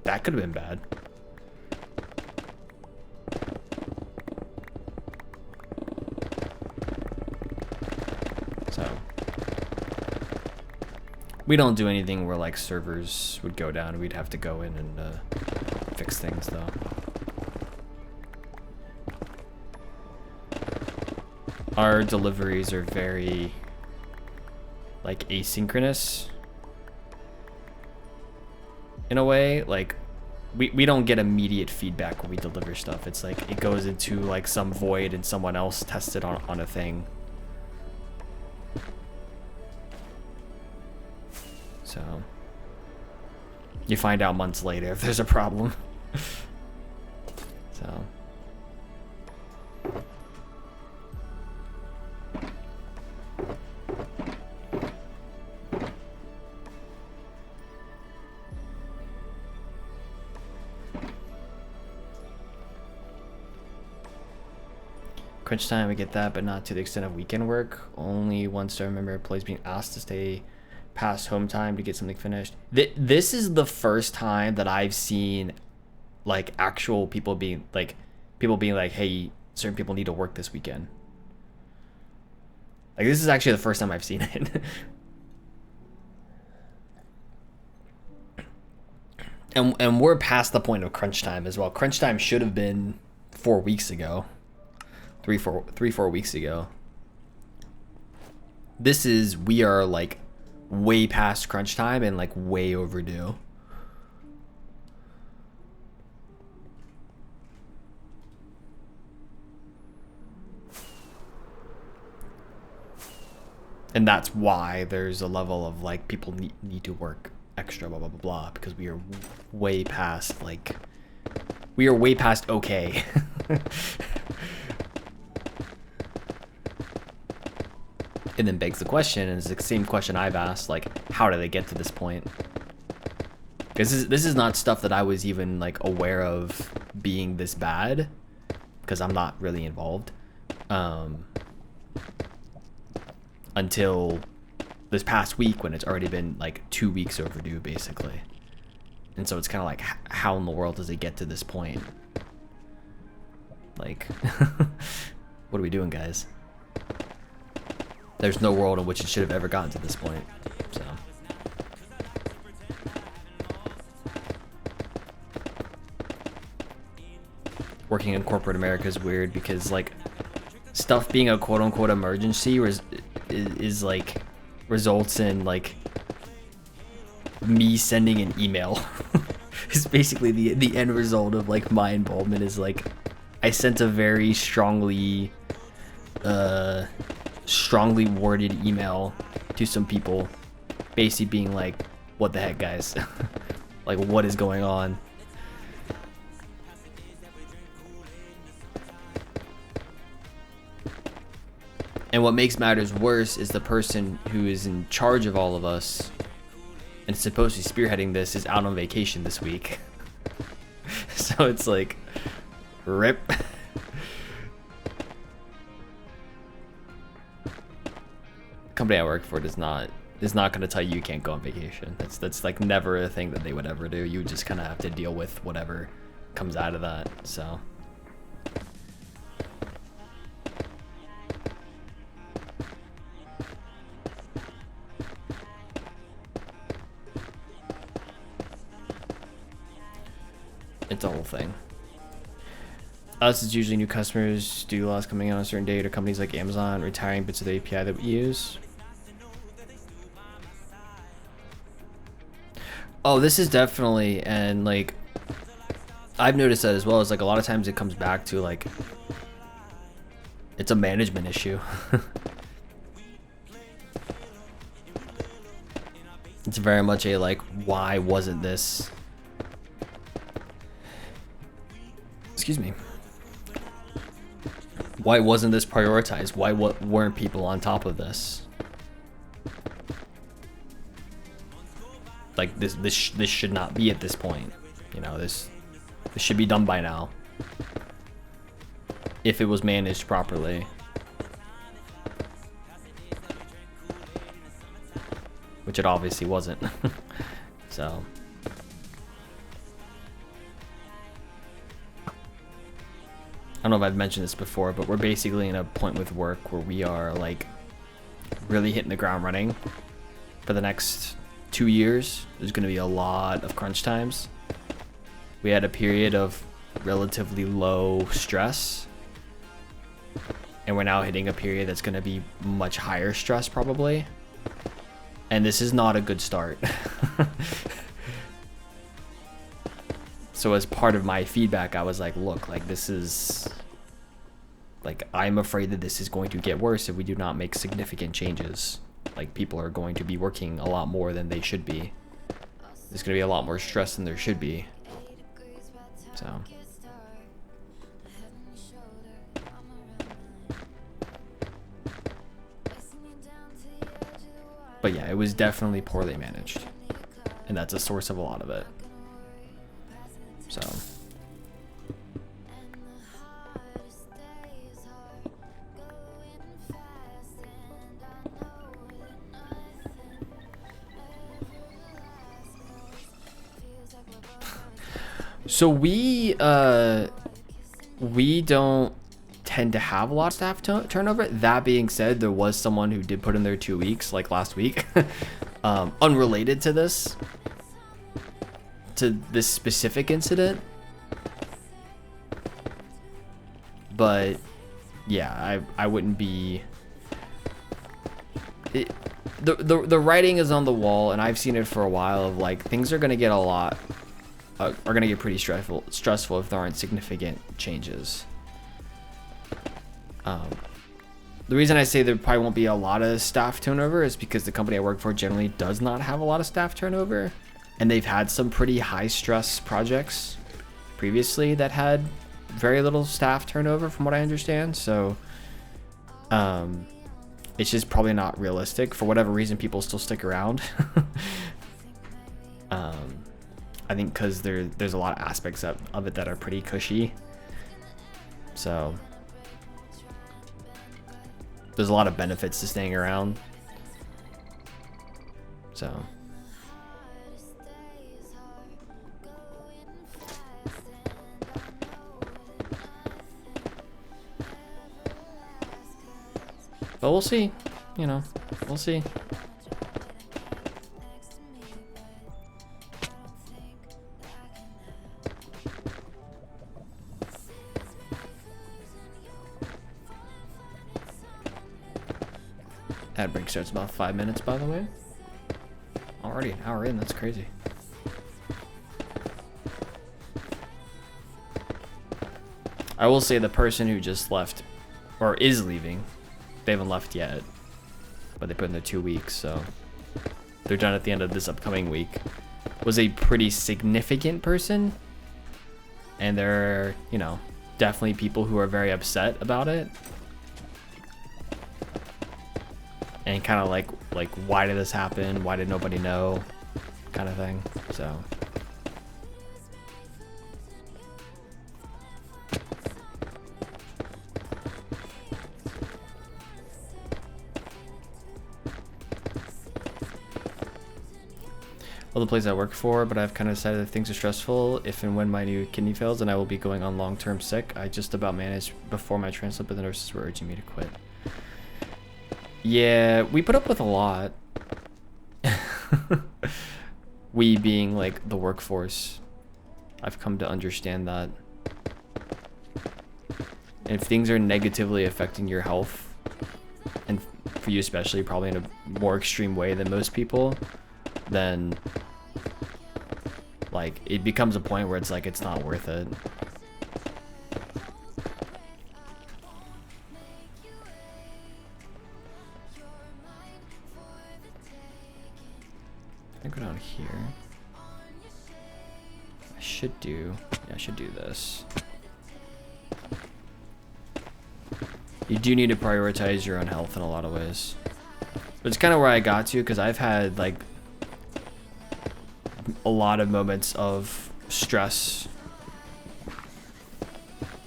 that could have been bad. So we don't do anything where like servers would go down. We'd have to go in and fix things though. Our deliveries are very like asynchronous in a way. Like we don't get immediate feedback when we deliver stuff. It's like it goes into like some void and someone else tests it on a thing. So you find out months later if there's a problem. So crunch time, we get that, but not to the extent of weekend work. Only once I remember employees being asked to stay past home time to get something finished. This is the first time that I've seen like actual people being like, hey, certain people need to work this weekend. Like this is actually the first time I've seen it. and we're past the point of crunch time as well. Crunch time should have been 4 weeks ago. 3-4 weeks ago. We are like way past crunch time and like way overdue. And that's why there's a level of like people need to work extra, blah blah blah blah, because we are way past okay. And then begs the question, and it's the same question I've asked, like, how do they get to this point? Because this is not stuff that I was even like aware of being this bad, because I'm not really involved until this past week, when it's already been like 2 weeks overdue basically. And so it's kind of like, how in the world does it get to this point? Like what are we doing, guys? There's no world in which it should have ever gotten to this point. So working in corporate America is weird because like stuff being a quote unquote emergency is like results in like me sending an email. It's basically the end result of like my involvement is like I sent a very strongly worded email to some people basically being like, what the heck guys? Like what is going on? And what makes matters worse is the person who is in charge of all of us and supposed to be spearheading this is out on vacation this week. So it's like, rip. Company I work for is not going to tell you can't go on vacation. That's like never a thing that they would ever do. You just kind of have to deal with whatever comes out of that. So it's a whole thing. Us, it's usually new customers, studio laws coming out on a certain date, or companies like Amazon retiring bits of the API that we use. Oh, this is definitely, and like, I've noticed that as well, is like a lot of times it comes back to like, it's a management issue. It's very much a like, why wasn't this? Excuse me. Why wasn't this prioritized? Why weren't people on top of this? Like this should not be at this point. You know, this should be done by now. If it was managed properly. Which it obviously wasn't. So I don't know if I've mentioned this before, but we're basically in a point with work where we are like really hitting the ground running for the next 2 years. There's going to be a lot of crunch times. We had a period of relatively low stress, and we're now hitting a period that's going to be much higher stress probably. And this is not a good start. So as part of my feedback, I was like, look, like this is like, I'm afraid that this is going to get worse if we do not make significant changes. Like people are going to be working a lot more than they should be. There's going to be a lot more stress than there should be. So but yeah, it was definitely poorly managed, and that's a source of a lot of it. So we don't tend to have a lot of staff turnover. That being said, there was someone who did put in their 2 weeks, like last week, unrelated to this specific incident. But yeah, I wouldn't be. The writing is on the wall, and I've seen it for a while. Of like, things are gonna get pretty stressful if there aren't significant changes. The reason I say there probably won't be a lot of staff turnover is because the company I work for generally does not have a lot of staff turnover, and they've had some pretty high stress projects previously that had very little staff turnover from what I understand. So it's just probably not realistic. For whatever reason, people still stick around. I think because there's a lot of aspects of it that are pretty cushy. So there's a lot of benefits to staying around. So but we'll see, you know, we'll see. Ad break starts about 5 minutes, by the way. Already an hour in, that's crazy. I will say the person who just left, or is leaving, they haven't left yet, but they put in their 2 weeks, so they're done at the end of this upcoming week, was a pretty significant person. And there are, you know, definitely people who are very upset about it. And kind of like, why did this happen? Why did nobody know? Kind of thing, so. Well, the place I work for, but I've kind of decided that things are stressful. If and when my new kidney fails and I will be going on long-term sick, I just about managed before my transplant, but the nurses were urging me to quit. Yeah, we put up with a lot. We being like the workforce. I've come to understand that. And if things are negatively affecting your health, and for you especially, probably in a more extreme way than most people, then like it becomes a point where it's like it's not worth it. I think go down here. I should do, yeah, I should do this. You do need to prioritize your own health in a lot of ways. But it's kind of where I got to, because I've had like a lot of moments of stress,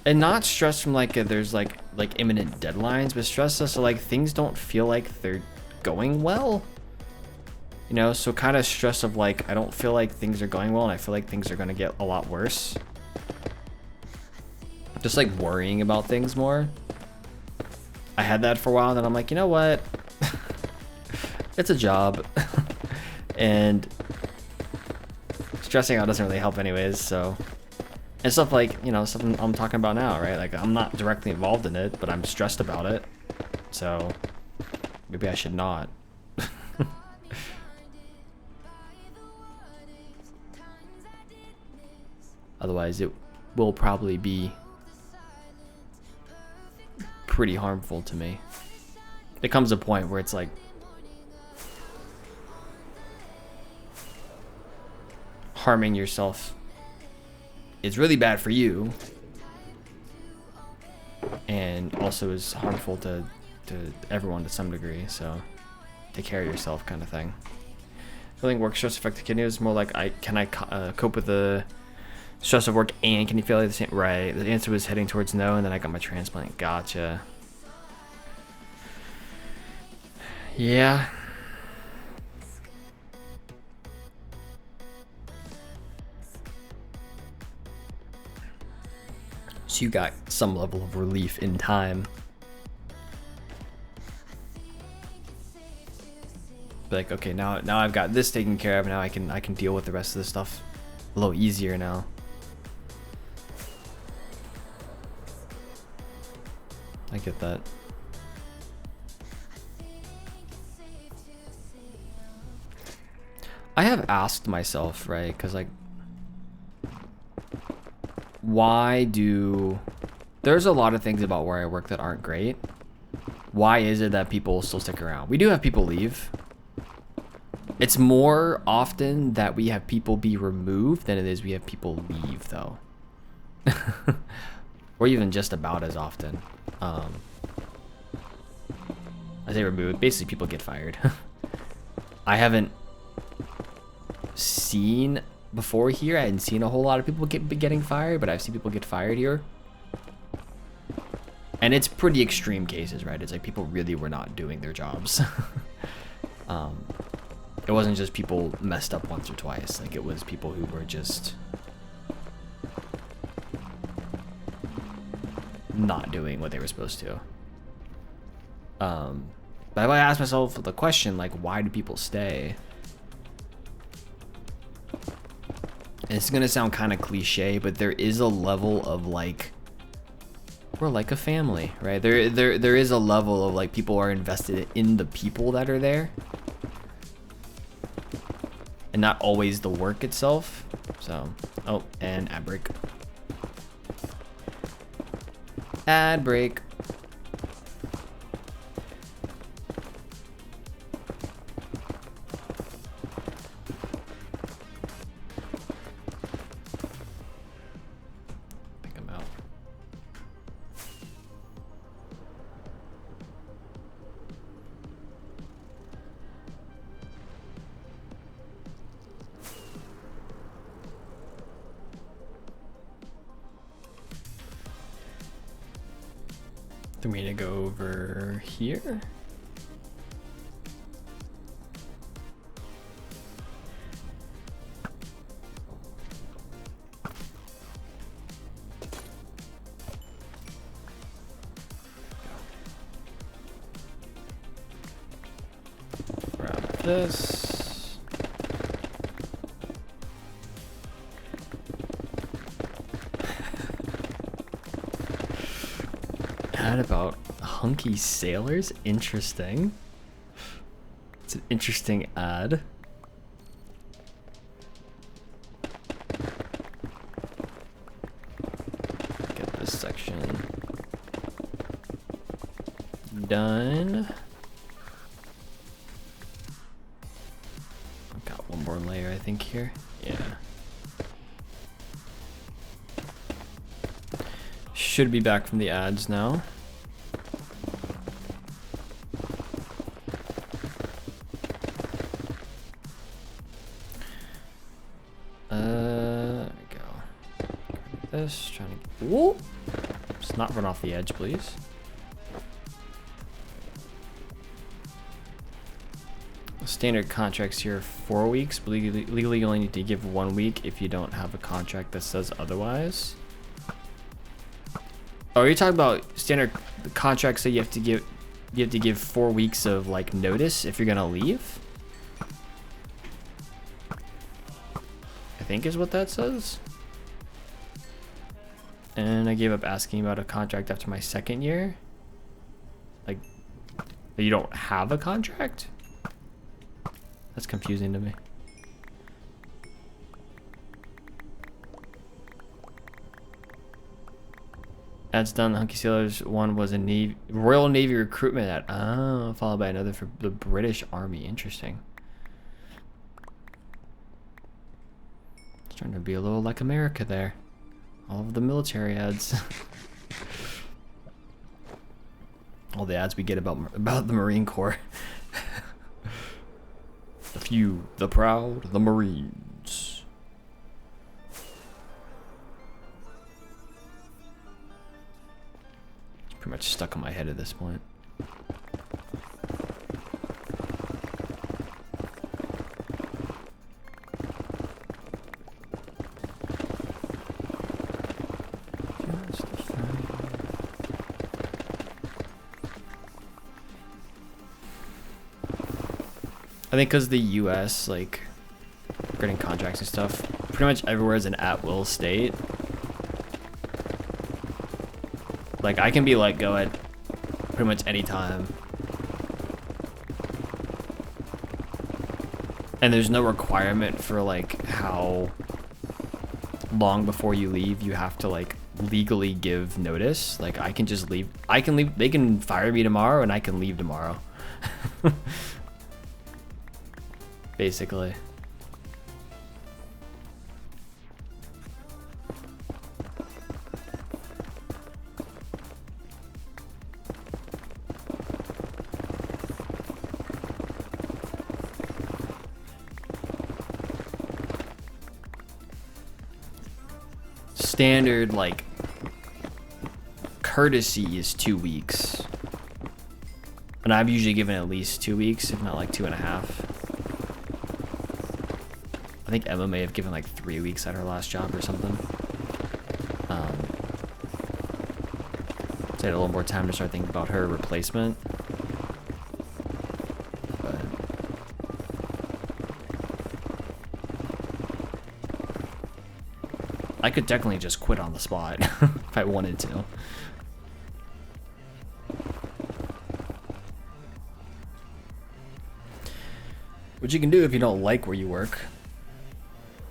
and not stress from like there's like imminent deadlines, but stress as to like things don't feel like they're going well, you know. So kind of stress of like I don't feel like things are going well, and I feel like things are going to get a lot worse. Just like worrying about things more. I had that for a while, and then I'm like, you know what? It's a job. And stressing out doesn't really help anyways, so. And stuff like, you know, something I'm talking about now, right? Like, I'm not directly involved in it, but I'm stressed about it. So, maybe I should not. Otherwise, it will probably be pretty harmful to me. It comes a point where it's like, harming yourself is really bad for you, and also is harmful to everyone to some degree. So take care of yourself, kind of thing. Feeling work stress affect the kidney is more like can I cope with the stress of work and kidney failure the same? Right. The answer was heading towards no, and then I got my transplant. Gotcha. Yeah. So you got some level of relief in time. But like, okay, now I've got this taken care of. Now I can deal with the rest of the stuff a little easier now. I get that. I have asked myself, right? Because like, why do, there's a lot of things about where I work that aren't great. Why is it that people still stick around? We do have people leave. It's more often that we have people be removed than it is we have people leave, though. Or even just about as often. I say removed, basically people get fired. I haven't seen before here, I hadn't seen a whole lot of people getting fired, but I've seen people get fired here. And it's pretty extreme cases, right? It's like people really were not doing their jobs. It wasn't just people messed up once or twice. Like, it was people who were just not doing what they were supposed to. But I asked myself the question, like, why do people stay? And it's gonna sound kind of cliche, but there is a level of like we're like a family, right? There is a level of like people are invested in the people that are there, and not always the work itself. So, oh, and ad break. Ad break. Pick him out. Then we need to go over here. Grab this. Ad about hunky sailors? Interesting. It's an interesting ad. Get this section done. I've got one more layer, I think, here. Yeah. Should be back from the ads now. There we go. This, trying to, whoa! Just not run off the edge, please. Standard contracts here, 4 weeks. But legally, you only need to give 1 week if you don't have a contract that says otherwise. Oh, are you talking about standard contracts that you have to give? You have to give 4 weeks of like notice if you're gonna leave. I think is what that says. And I gave up asking about a contract after my 2nd year. Like, you don't have a contract? That's confusing to me. Ads done. The Hunky Sailors one was a Royal Navy recruitment ad. Oh, followed by another for the British Army. Interesting. It's starting to be a little like America there. All of the military ads. All the ads we get about the Marine Corps. The few, the proud, the Marines. It's pretty much stuck in my head at this point. I think because the U.S. like getting contracts and stuff, pretty much everywhere is an at-will state. Like I can be let go at pretty much any time, and there's no requirement for like how long before you leave you have to like legally give notice. Like I can just leave. I can leave. They can fire me tomorrow, and I can leave tomorrow. Basically. Standard, like, courtesy is 2 weeks. And I've usually given at least 2 weeks, if not like 2.5. I think Emma may have given like 3 weeks at her last job or something. So I had a little more time to start thinking about her replacement. But I could definitely just quit on the spot if I wanted to. Which you can do if you don't like where you work.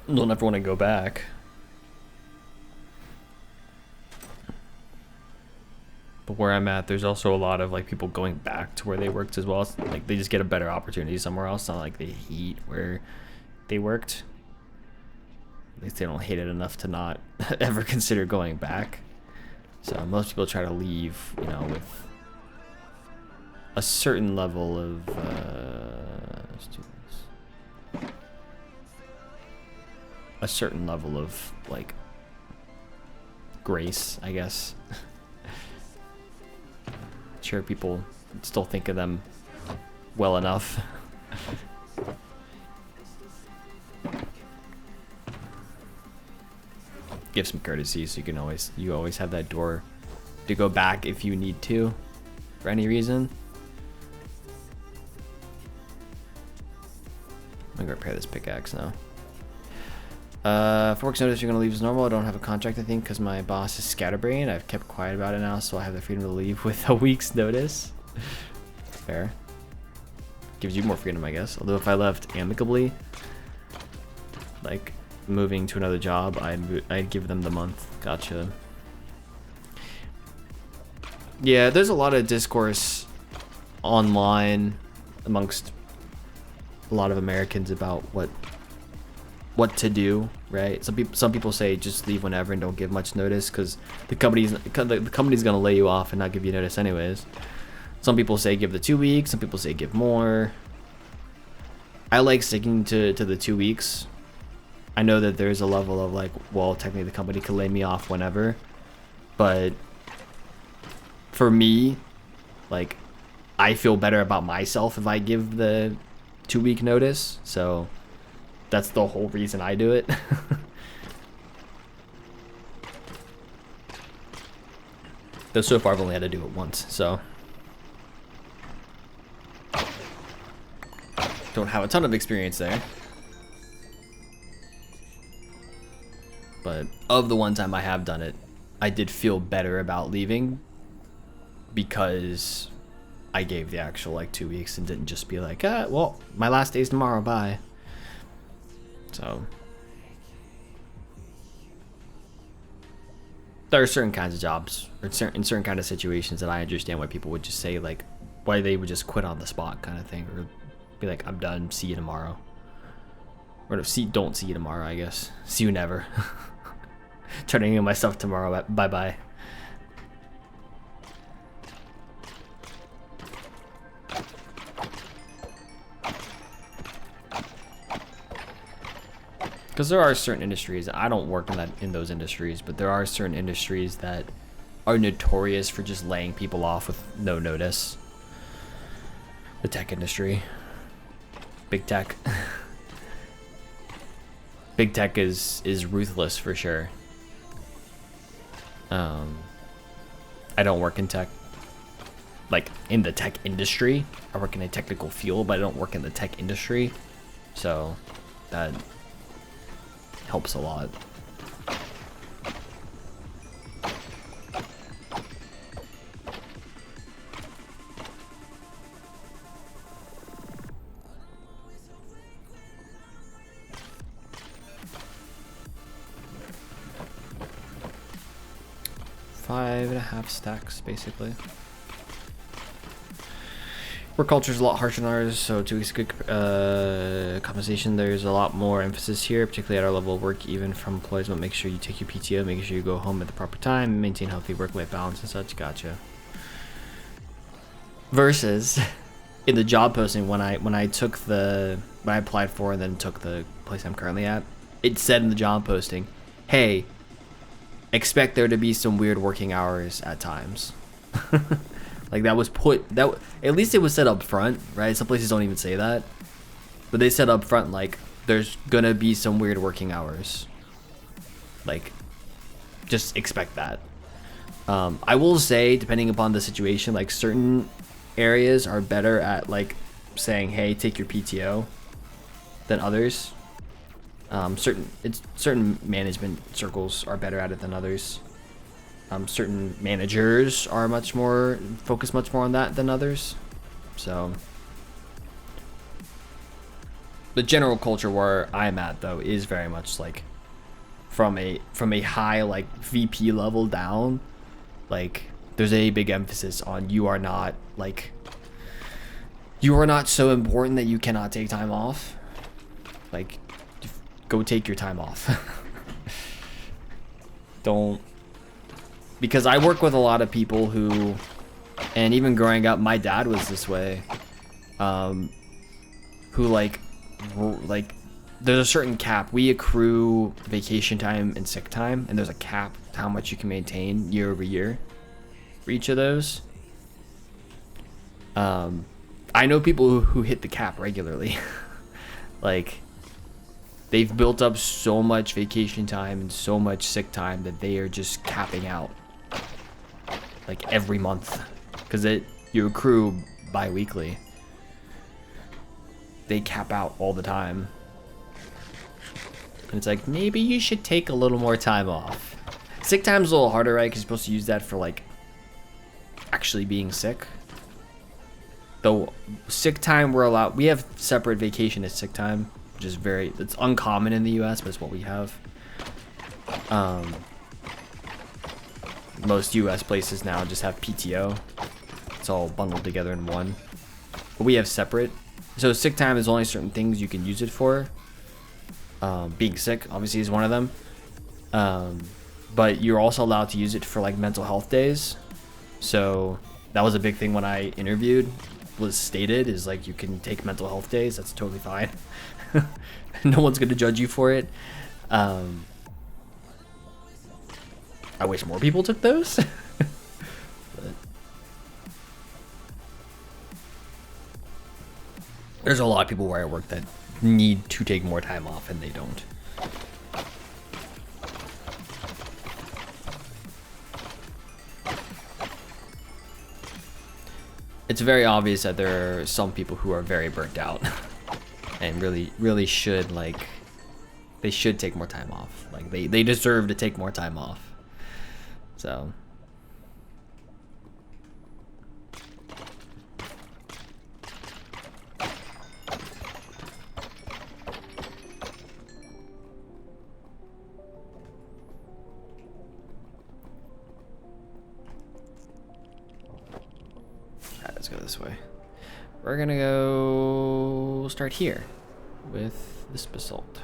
You'll never want to go back. But where I'm at, there's also a lot of like people going back to where they worked as well. It's like they just get a better opportunity somewhere else, not like they hate where they worked. At least they don't hate it enough to not ever consider going back. So most people try to leave, you know, with a certain level of let's do this. A certain level of like grace, I guess. Sure, people still think of them well enough. Give some courtesy, so you always have that door to go back if you need to, for any reason. I'm gonna repair this pickaxe now. 4 weeks notice you're gonna leave as normal. I don't have a contract, I think, because my boss is scatterbrained. I've kept quiet about it now, so I have the freedom to leave with a week's notice. Fair. Gives you more freedom, I guess. Although if I left amicably, like moving to another job, I'd give them the month. Gotcha. Yeah, there's a lot of discourse online amongst a lot of Americans about what to do, right? Some people say just leave whenever and don't give much notice because the company's gonna lay you off and not give you notice anyways. Some people say give the 2 weeks. Some people say give more. I like sticking to the 2 weeks. I know that there's a level of like, well, technically the company could lay me off whenever, but for me, like, I feel better about myself if I give the 2 week notice. So that's the whole reason I do it. Though so far I've only had to do it once, so don't have a ton of experience there. But of the one time I have done it, I did feel better about leaving because I gave the actual like 2 weeks and didn't just be like, well, my last day's tomorrow, bye. So there are certain kinds of jobs or in certain kind of situations that I understand why people would just say like, why they would just quit on the spot kind of thing, or be like, I'm done, see you tomorrow. Or don't see you tomorrow, I guess. See you never. Turning in myself tomorrow. Bye bye. Because there are certain industries, I don't work in those industries, but there are certain industries that are notorious for just laying people off with no notice. The tech industry. Big tech. Big tech is ruthless for sure. I don't work in tech. Like, in the tech industry. I work in a technical field, but I don't work in the tech industry. So, that helps a lot. Five and a half stacks, basically. Work culture is a lot harsher than ours, so 2 weeks good compensation. There's a lot more emphasis here, particularly at our level of work, even from employees. But make sure you take your PTO, make sure you go home at the proper time, maintain healthy work-life balance and such. Gotcha. Versus in the job posting, when I applied for and then took the place I'm currently at, it said in the job posting, hey, expect there to be some weird working hours at times. Like that was at least it was said up front, right? Some places don't even say that, but they said up front, like, there's gonna be some weird working hours. Like, just expect that. I will say, depending upon the situation, like certain areas are better at like saying, hey, take your PTO than others. Certain management circles are better at it than others. Certain managers are focused much more on that than others. So the general culture where I'm at though is very much like from a high like VP level down. Like there's a big emphasis on you are not so important that you cannot take time off. Like, go take your time off. Don't, because I work with a lot of people who, and even growing up, my dad was this way. Who like there's a certain cap. We accrue vacation time and sick time, and there's a cap to how much you can maintain year over year for each of those. I know people who hit the cap regularly. Like, they've built up so much vacation time and so much sick time that they are just capping out like every month, because you accrue bi-weekly. They cap out all the time, and it's like, maybe you should take a little more time off. Sick time's a little harder, right? Because you're supposed to use that for like actually being sick. Though sick time, we have separate vacation as sick time, which is it's uncommon in the US, but it's what we have. Most US places now just have PTO. It's all bundled together in one. But we have separate. So sick time is only certain things you can use it for. Being sick obviously is one of them. But you're also allowed to use it for like mental health days. So that was a big thing when I interviewed. Was stated is like, you can take mental health days. That's totally fine. No one's gonna judge you for it. I wish more people took those. But there's a lot of people where I work that need to take more time off and they don't. It's very obvious that there are some people who are very burnt out and really should, like, they should take more time off. Like, they deserve to take more time off. So let's go this way. We're gonna go start here with this basalt.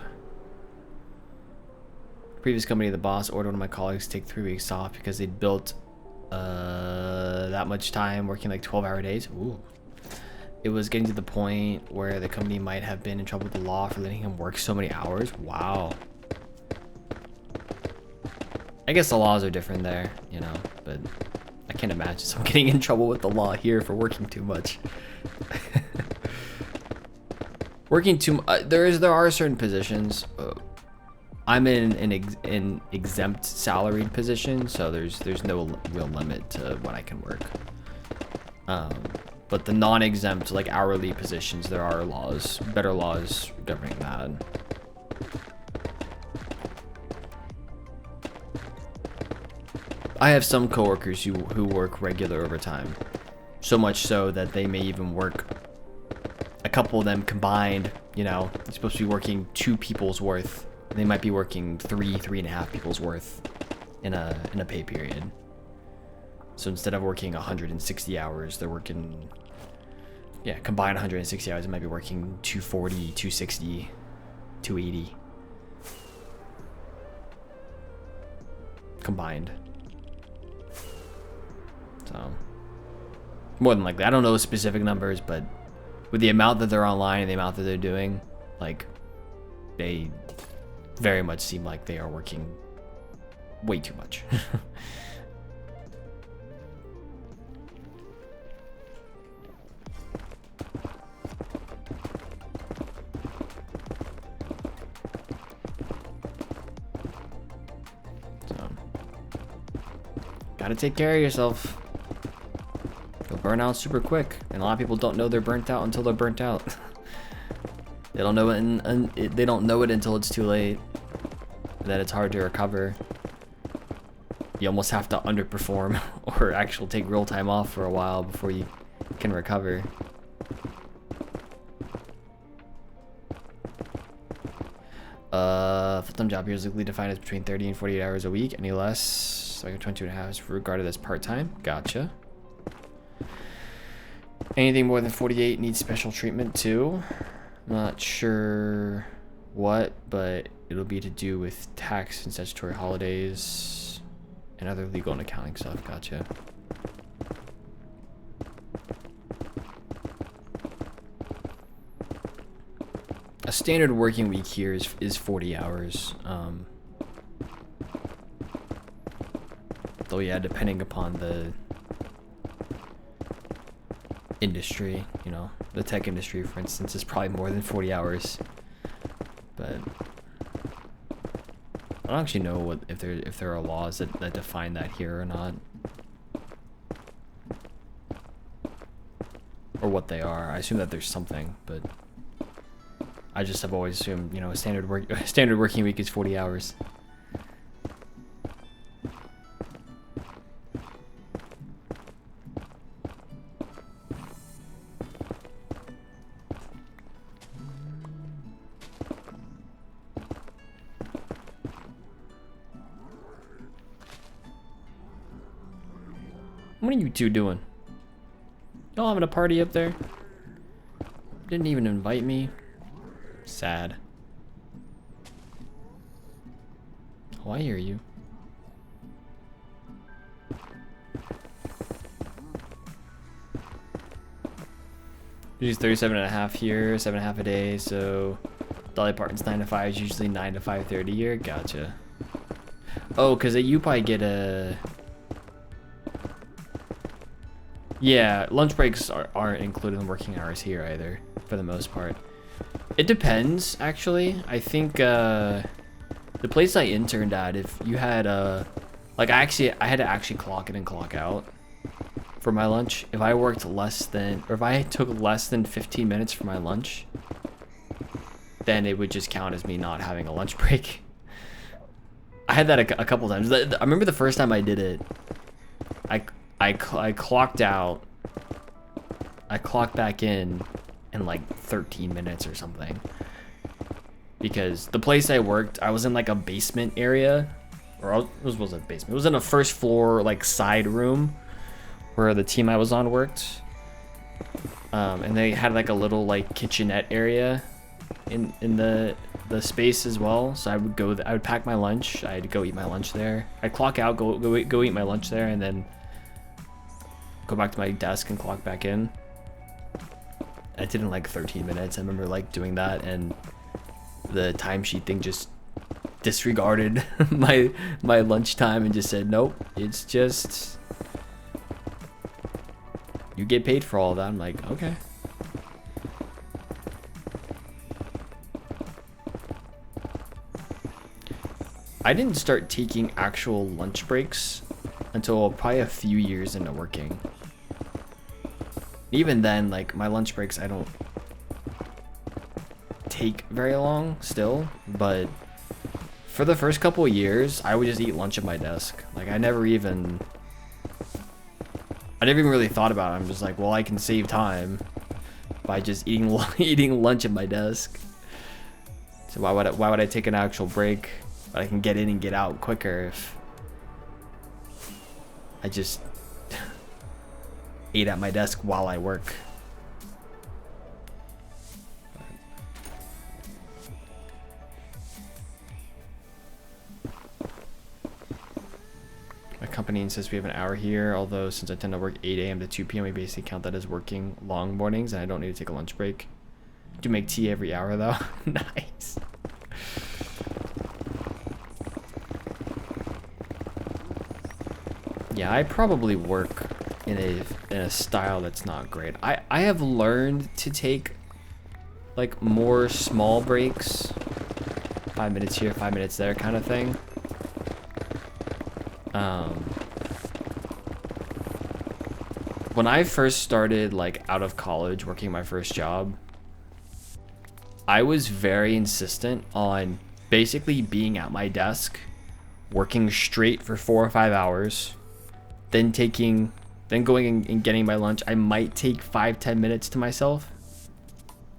Previous company, the boss ordered one of my colleagues to take 3 weeks off because they'd built that much time working like 12-hour days. Ooh. It was getting to the point where the company might have been in trouble with the law for letting him work so many hours. Wow. I guess the laws are different there, you know, but I can't imagine someone getting in trouble with the law here for working too much. Working too there are certain positions. I'm in an exempt salaried position, so there's no real limit to what I can work. But the non-exempt, like hourly positions, there are laws, better laws governing that. I have some coworkers who work regular overtime, so much so that they may even work, a couple of them combined, you know, you're supposed to be working 2 people's worth. They might be working 3.5 people's worth in a pay period. So instead of working 160 hours, they're working, yeah, combined 160 hours. It might be working 240, 260, 280 combined. So more than likely, I don't know specific numbers, but with the amount that they're online and the amount that they're doing, like, they very much seem like they are working way too much. So, gotta take care of yourself. You'll burn out super quick, and a lot of people don't know they're burnt out until they're burnt out. They don't know it, they don't know it until it's too late. That it's hard to recover. You almost have to underperform or actually take real time off for a while before you can recover. Full-time job here is legally defined as between 30 and 48 hours a week. Any less, so I get 22 and a half is regarded as part-time. Gotcha. Anything more than 48 needs special treatment too. I'm not sure what, but it'll be to do with tax and statutory holidays and other legal and accounting stuff. Gotcha. A standard working week here is 40 hours. Though yeah, depending upon the industry, you know, the tech industry, for instance, is probably more than 40 hours. But I don't actually know what if there are laws that define that here or not, or what they are. I assume that there's something, but I just have always assumed, you know, a standard working week is 40 hours. What are you two doing? Y'all having a party up there? Didn't even invite me. Sad. Oh, I hear you. Usually 37 and a half here, 7.5 a day, so Dolly Parton's 9 to 5 is usually 9 to 5:30 here. Gotcha. Oh, because you probably get a... Yeah, lunch breaks aren't included in working hours here either, for the most part. It depends, actually. I think the place I interned at, if you had like I had to actually clock in and clock out for my lunch. If I worked less than, or if I took less than 15 minutes for my lunch, then it would just count as me not having a lunch break. I had that a couple times. I remember the first time I did it, I clocked out, I clocked back in like 13 minutes or something, because the place I worked, I was in like a basement area, or it was a basement. It was in a first floor like side room where the team I was on worked, and they had like a little like kitchenette area in the space as well. So I would go, I would pack my lunch, I'd go eat my lunch there. I'd clock out, go eat my lunch there, and then go back to my desk and clock back in. I did in like 13 minutes. I remember like doing that, and the timesheet thing just disregarded my lunchtime and just said, nope, it's just, you get paid for all of that. I'm like, okay. I didn't start taking actual lunch breaks until probably a few years into working. Even then, like, my lunch breaks, I don't take very long still, but for the first couple of years, I would just eat lunch at my desk. Like, I never even really thought about it. I'm just like, well, I can save time by just eating lunch at my desk. So why would I take an actual break? But I can get in and get out quicker if I just ate at my desk while I work. My company insists we have an hour here, although since I tend to work 8 a.m. to 2 p.m. we basically count that as working long mornings, and I don't need to take a lunch break. Do make tea every hour though. Nice. Yeah, I probably work in a style that's not great. I have learned to take like more small breaks, 5 minutes here, 5 minutes there kind of thing. When I first started like out of college working my first job, I was very insistent on basically being at my desk, working straight for 4 or 5 hours, then going and getting my lunch. I might take 5-10 minutes to myself,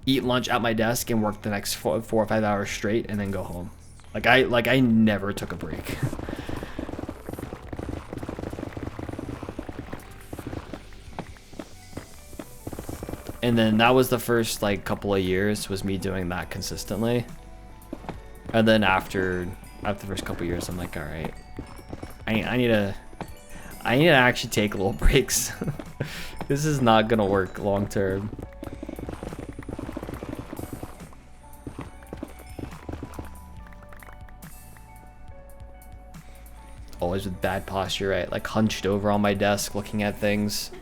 eat lunch at my desk and work the next 4 or 5 hours straight and then go home. I never took a break. And then that was the first like couple of years was me doing that consistently. And then after the first couple of years, I'm like, all right, I need to actually take little breaks. This is not gonna work long term. Always with bad posture, right? Like hunched over on my desk looking at things.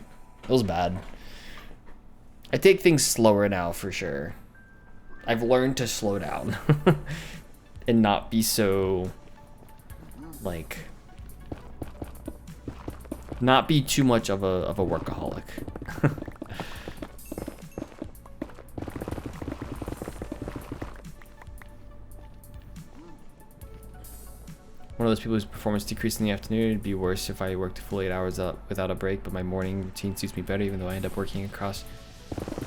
It was bad. I take things slower now for sure. I've learned to slow down and not be so like not be too much of a workaholic. One of those people whose performance decreased in the afternoon. It'd be worse if I worked a full 8 hours without a break, but my morning routine suits me better, even though I end up working across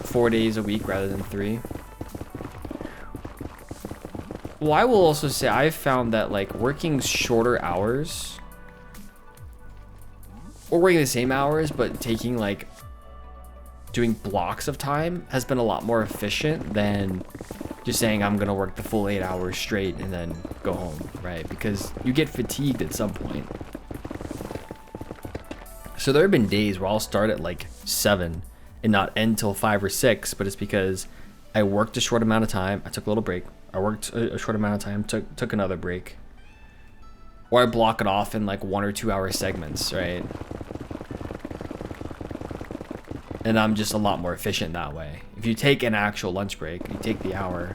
4 days a week rather than 3. Well, I will also say I've found that like working shorter hours or working the same hours but taking like doing blocks of time has been a lot more efficient than just saying I'm gonna work the full 8 hours straight and then go home, right? Because you get fatigued at some point. So there have been days where I'll start at like 7 and not end till 5 or 6, but it's because I worked a short amount of time, I took a little break, I worked a short amount of time, took another break, or I block it off in like 1 or 2 hour segments, right? And I'm just a lot more efficient that way. If you take an actual lunch break, you take the hour,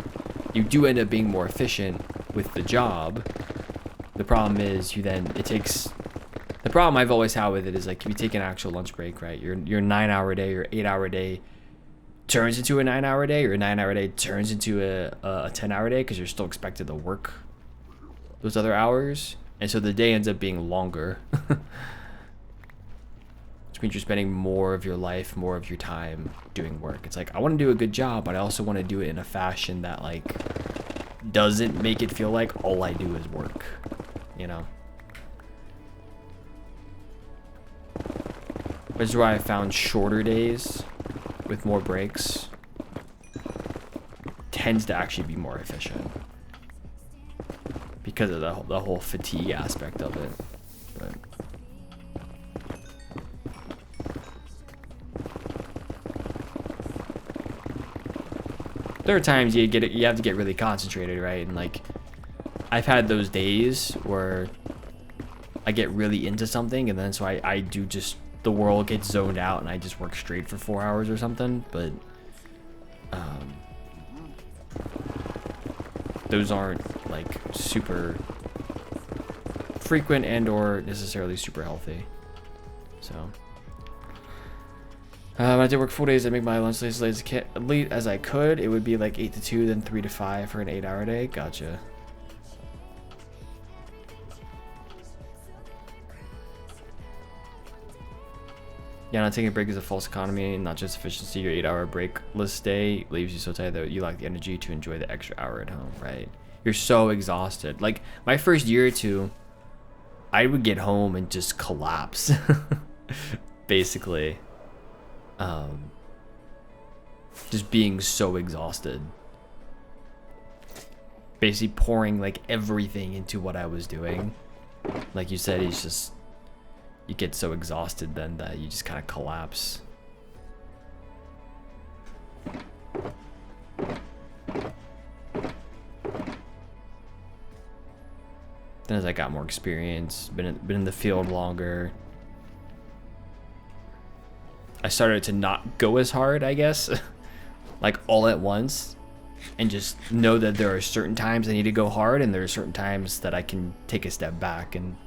you do end up being more efficient with the job. The problem is the problem I've always had with it is like if you take an actual lunch break, right? Your 9 hour day, your 8 hour day turns into a 9 hour day, or a 9 hour day turns into a 10 hour day because you're still expected to work those other hours. And so the day ends up being longer. Which means you're spending more of your life, more of your time doing work. It's like, I want to do a good job, but I also want to do it in a fashion that like doesn't make it feel like all I do is work, you know? Which is why I found shorter days with more breaks tends to actually be more efficient because of the whole fatigue aspect of it. But there are times you have to get really concentrated, right? And like I've had those days where I get really into something, and then so I do just, the world gets zoned out and I just work straight for 4 hours or something. But those aren't like super frequent and or necessarily super healthy. So when I did work 4 days, I make my lunch as late as I could. It would be like 8 to 2, then 3 to 5 for an 8 hour day. Gotcha. Yeah, not taking a break is a false economy, not just efficiency. Your 8 hour breakless day leaves you so tired that you lack the energy to enjoy the extra hour at home, right? You're so exhausted. Like my first year or two, I would get home and just collapse, basically. Just being so exhausted. Basically pouring like everything into what I was doing. Like you said, it's just, you get so exhausted then that you just kind of collapse. Then as I got more experience, been in the field longer, I started to not go as hard, I guess, like all at once, and just know that there are certain times I need to go hard and there are certain times that I can take a step back and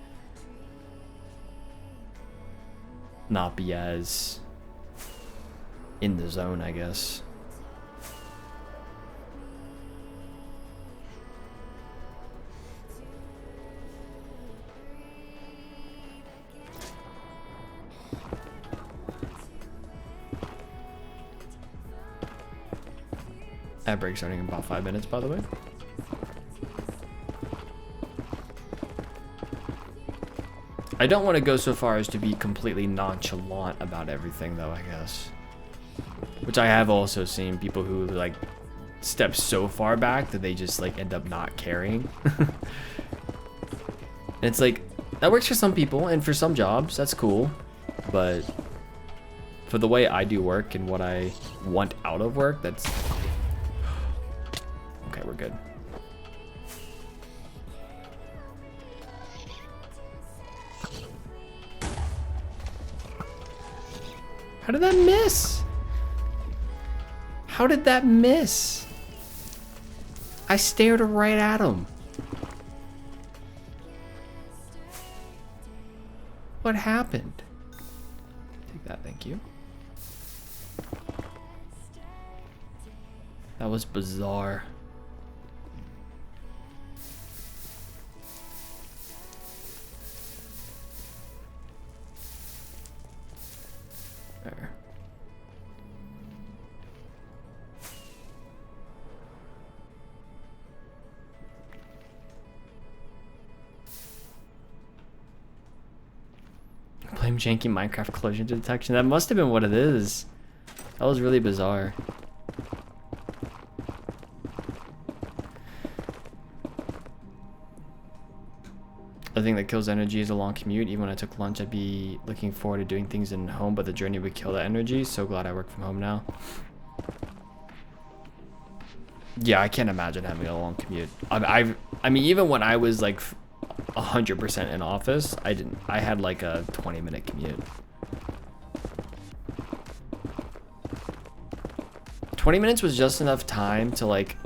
not be as in the zone, I guess. Ad break starting in about 5 minutes, by the way. I don't want to go so far as to be completely nonchalant about everything, though, I guess. Which I have also seen people who, like, step so far back that they just, like, end up not caring. And it's like, that works for some people, and for some jobs, that's cool. But for the way I do work and what I want out of work, that's... Okay, we're good. How did that miss? How did that miss? I stared right at him. What happened? Take that, thank you. That was bizarre. There. Blame janky Minecraft collision detection. That must have been what it is. That was really bizarre. The thing that kills energy is a long commute. Even when I took lunch, I'd be looking forward to doing things in home, but the journey would kill that energy. So glad I work from home now. Yeah, I can't imagine having a long commute. I mean, even when I was like 100% in office, I had like a 20-minute commute. 20 minutes was just enough time to like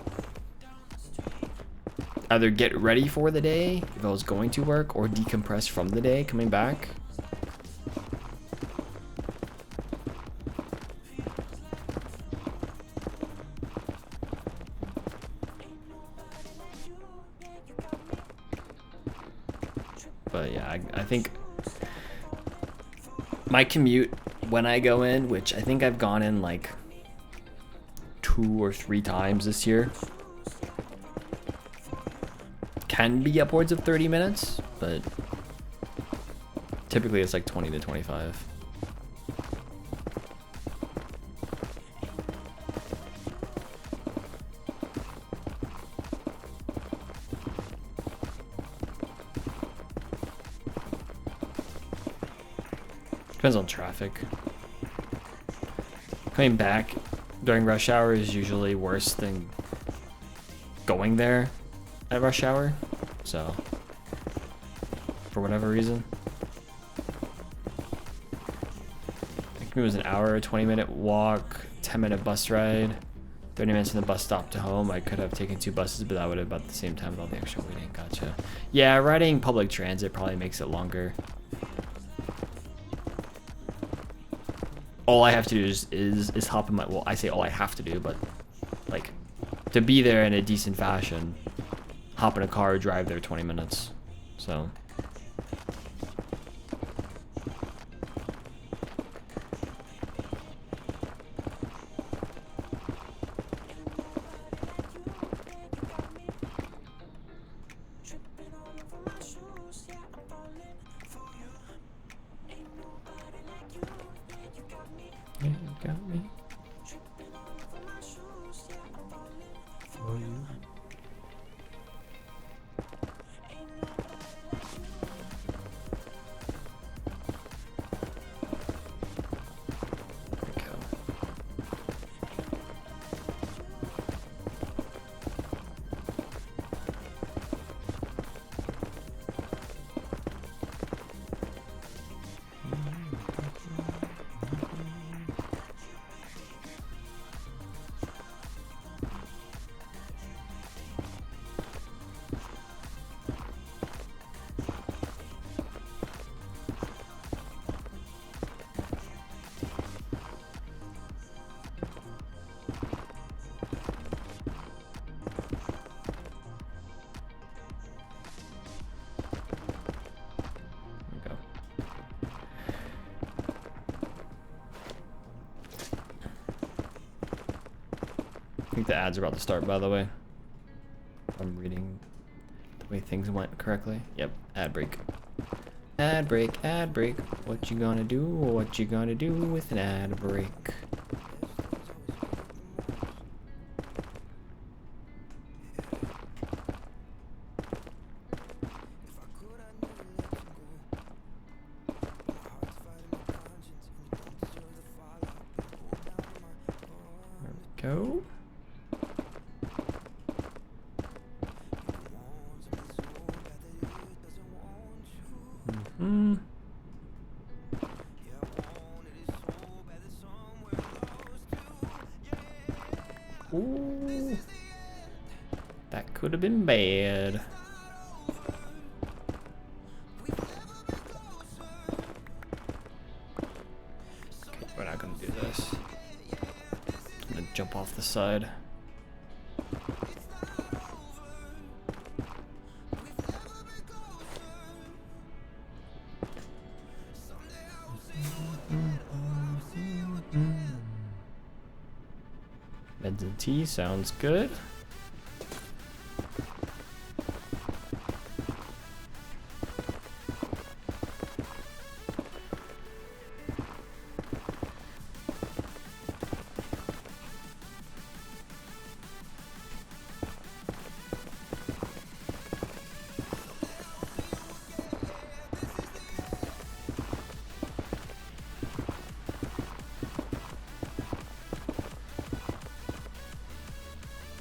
either get ready for the day if I was going to work or decompress from the day coming back. But yeah, I think my commute when I go in, which I think I've gone in like 2 or 3 times this year, can be upwards of 30 minutes, but typically it's like 20 to 25. Depends on traffic. Coming back during rush hour is usually worse than going there at rush hour, so for whatever reason. I think it was an hour, 20-minute walk, 10-minute bus ride, 30 minutes from the bus stop to home. I could have taken 2 buses, but that would have about the same time with all the extra waiting. Gotcha. Yeah, riding public transit probably makes it longer. All I have to do is hop in my, well, I say all I have to do, but like to be there in a decent fashion, hop in a car, drive there 20 minutes. So yeah, you got me. Oh, you. think the ads are about to start, by the way. I'm reading the way things went correctly. Yep, ad break. Ad break, ad break. What you gonna do? What you gonna do with an ad break? There we go. Mm-hmm. Ooh. That could have been bad. Okay, we're not gonna do this. I'm gonna jump off the side. Meds and tea sounds good.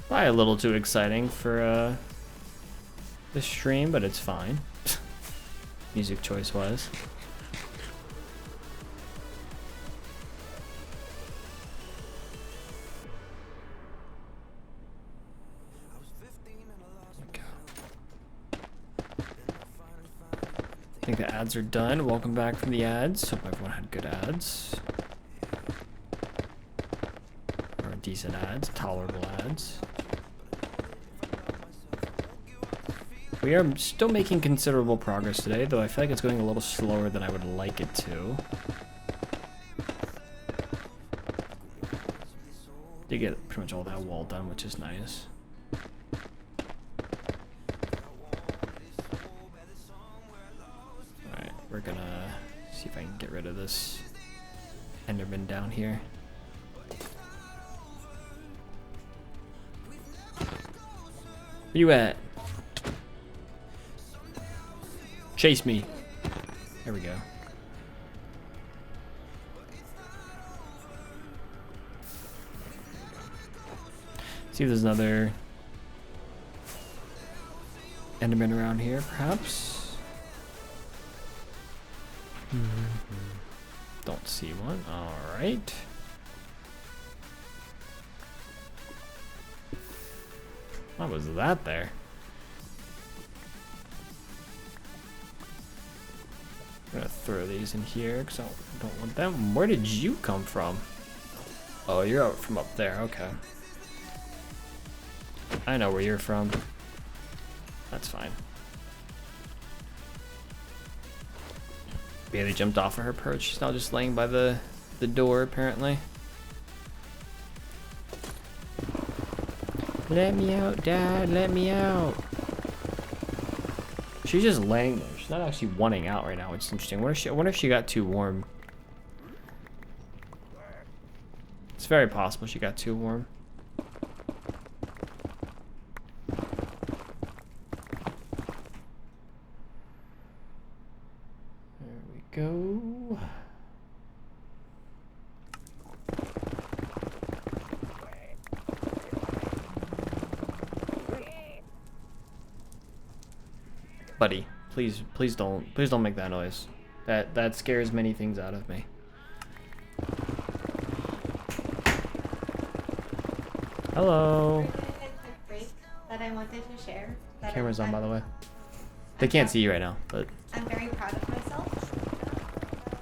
Probably a little too exciting for this stream, but it's fine. Music choice wise. Okay. I think the ads are done. Welcome back from the ads. Hope everyone had good ads. Or decent ads, tolerable ads. We are still making considerable progress today, though I feel like it's going a little slower than I would like it to. Did get pretty much all that wall done, which is nice. Alright, we're gonna see if I can get rid of this Enderman down here. Where you at? Chase me. There we go. See if there's another Enderman around here, perhaps. Don't see one. All right. What was that there? I'm gonna throw these in here because I don't want them. Where did you come from? Oh, you're out from up there. Okay. I know where you're from. That's fine. Bailey jumped off of her perch. She's now just laying by the door, apparently. Let me out, Dad. Let me out. She's just laying there. She's not actually wanting out right now, which is interesting. I wonder if she got too warm. It's very possible she got too warm. There we go. Buddy, please don't make that noise. That scares many things out of me. Hello. Break that I wanted to share. Camera's on, by the way. They can't see you right now, but I'm very proud of myself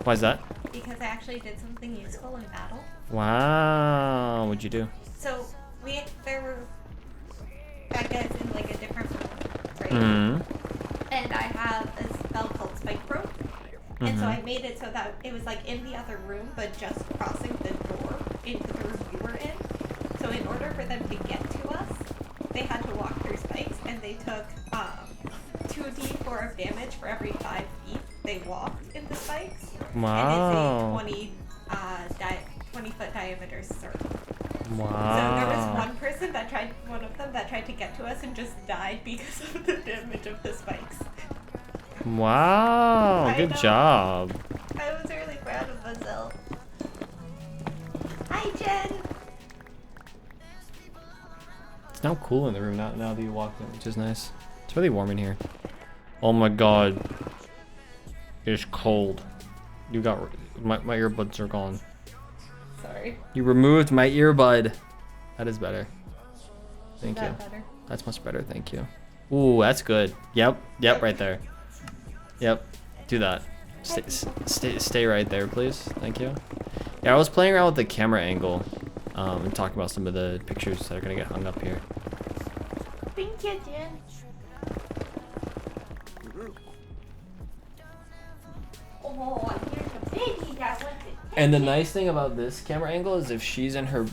why is that? because I actually did something useful in battle. Wow, what'd you do? So there were bad guys in like a different room, right? Mm-hmm. And I have a spell called Spike Rope. And so I made it so that it was like in the other room, but just crossing the door into the room you were in. So So in order for them to get to us, they had to walk through spikes, and they took 2d4 of damage for every 5 feet they walked in the spikes. Wow. And it's a 20-foot diameter circle. Wow. So there was one of them that tried to get to us and just died because of the damage of the spikes. Wow. I Good know. job. I was really proud of myself. Hi, Jen. It's now cool in the room now that you walked in, which is nice. It's really warm in here. Oh my god. It's cold. You got my earbuds are gone. Sorry. You removed my earbud. That is better. Thank Is you. that better? That's much better. Thank you. Ooh, that's good. Yep. Yep. Right there. Yep. Do that. Stay right there, please. Thank you. Yeah, I was playing around with the camera angle, and talking about some of the pictures that are gonna get hung up here. Thank you, Jen. Oh, here's a baby that wants it. And the nice thing about this camera angle is if she's in her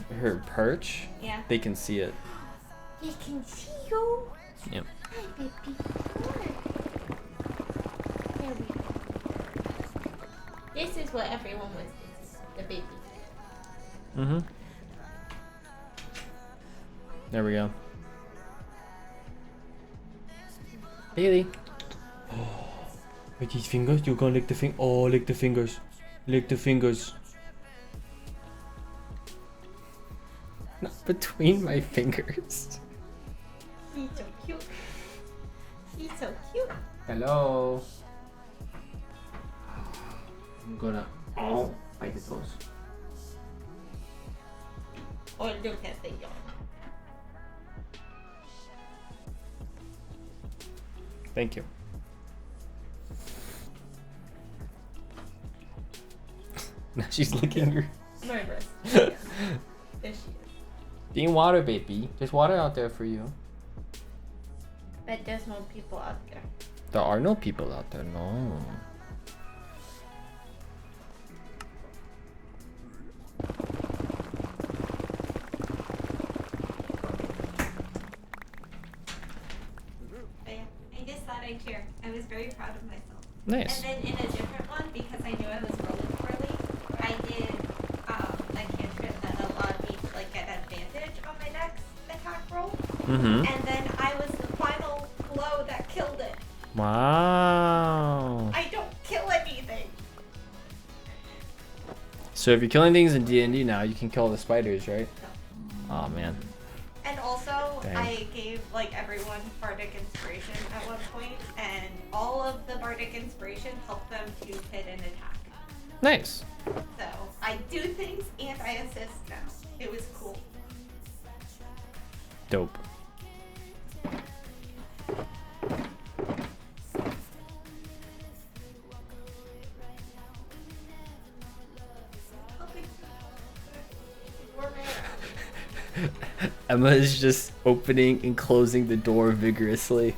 perch, Yeah. they can see it. They can see you. Yep. Hi, baby. There we go. This is what everyone wants. This is the baby. Mm-hmm. There we go. Bailey. With these fingers, you're gonna lick the Oh, lick the fingers. Lick the fingers. Not between my fingers. He's so cute. He's so cute. Hello. I'm gonna bite the toes. Oh, look at the yawn. Thank you. Now she's licking her. My breast. Yeah. There she is. Being water, baby. There's water out there for you. But there's no people out there. There are no people out there, no. I just thought I'd share. I was very proud of myself. Nice. And then in a different one, because I knew I was rolling poorly, I did a cantrip that allowed me to like get advantage on my next attack roll. Mm-hmm. And then I was the final blow that killed it. Wow. I don't kill anything. So if you're killing things in D&D now, you can kill the spiders, right? Oh man. And also, Dang. I gave like everyone bardic inspiration at one point, and all of the bardic inspiration helped them to hit an attack. Nice. So I do things and I assist now. It was cool. Dope. Emma is just opening and closing the door vigorously.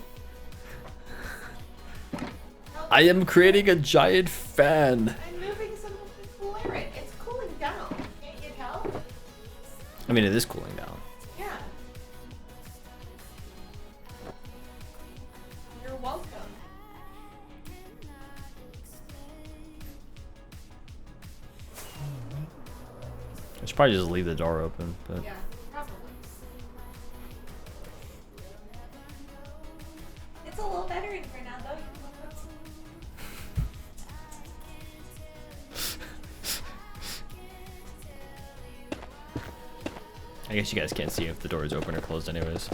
I am creating a giant fan. I'm moving some of the caloric. It's cooling down. Can't you tell? I mean, it is cooling down. Yeah. You're welcome. I should probably just leave the door open, but Yeah, probably. It's a little better in here now, though. You can look up. I guess you guys can't see if the door is open or closed anyways.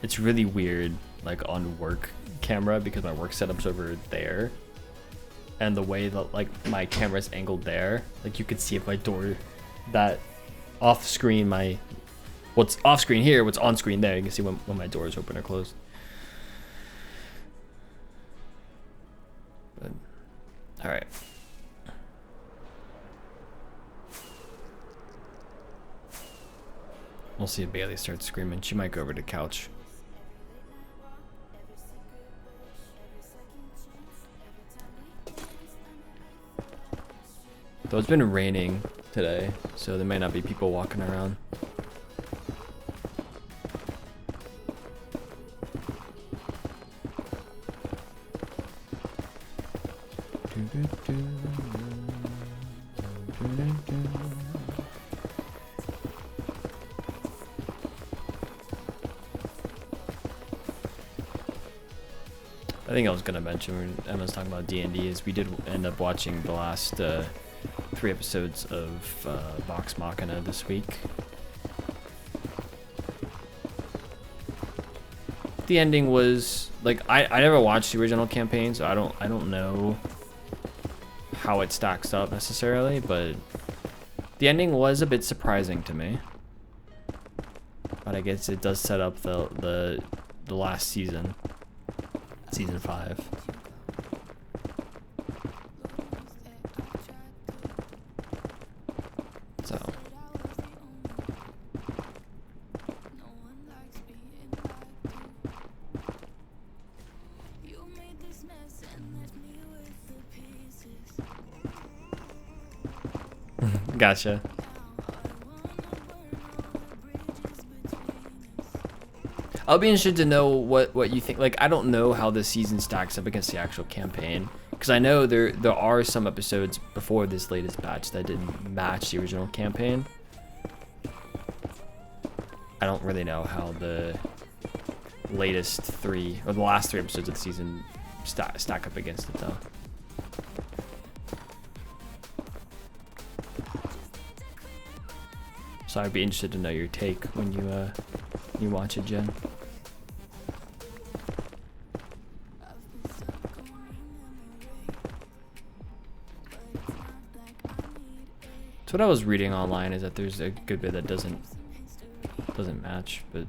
It's really weird, like on work camera, because my work setup's over there. And the way that like my camera's angled there, like you could see if my door, that off screen, what's off screen here, what's on screen there, you can see when my door is open or closed. But, all right. We'll see if Bailey starts screaming. She might go over to the couch. Though it's been raining today, so there might not be people walking around. I think I was gonna mention when Emma's talking about D&D is we did end up watching the last 3 episodes of Vox Machina this week. The ending was like I never watched the original campaign, so I don't know how it stacks up necessarily, but the ending was a bit surprising to me. But I guess it does set up the last season. Season 5. So. Gotcha. I'll be interested to know what you think. Like, I don't know how this season stacks up against the actual campaign, because I know there are some episodes before this latest batch that didn't match the original campaign. I don't really know how the latest 3 or the last 3 episodes of the season stack up against it though. So I'd be interested to know your take when you watch it, Jen. So what I was reading online is that there's a good bit that doesn't match, but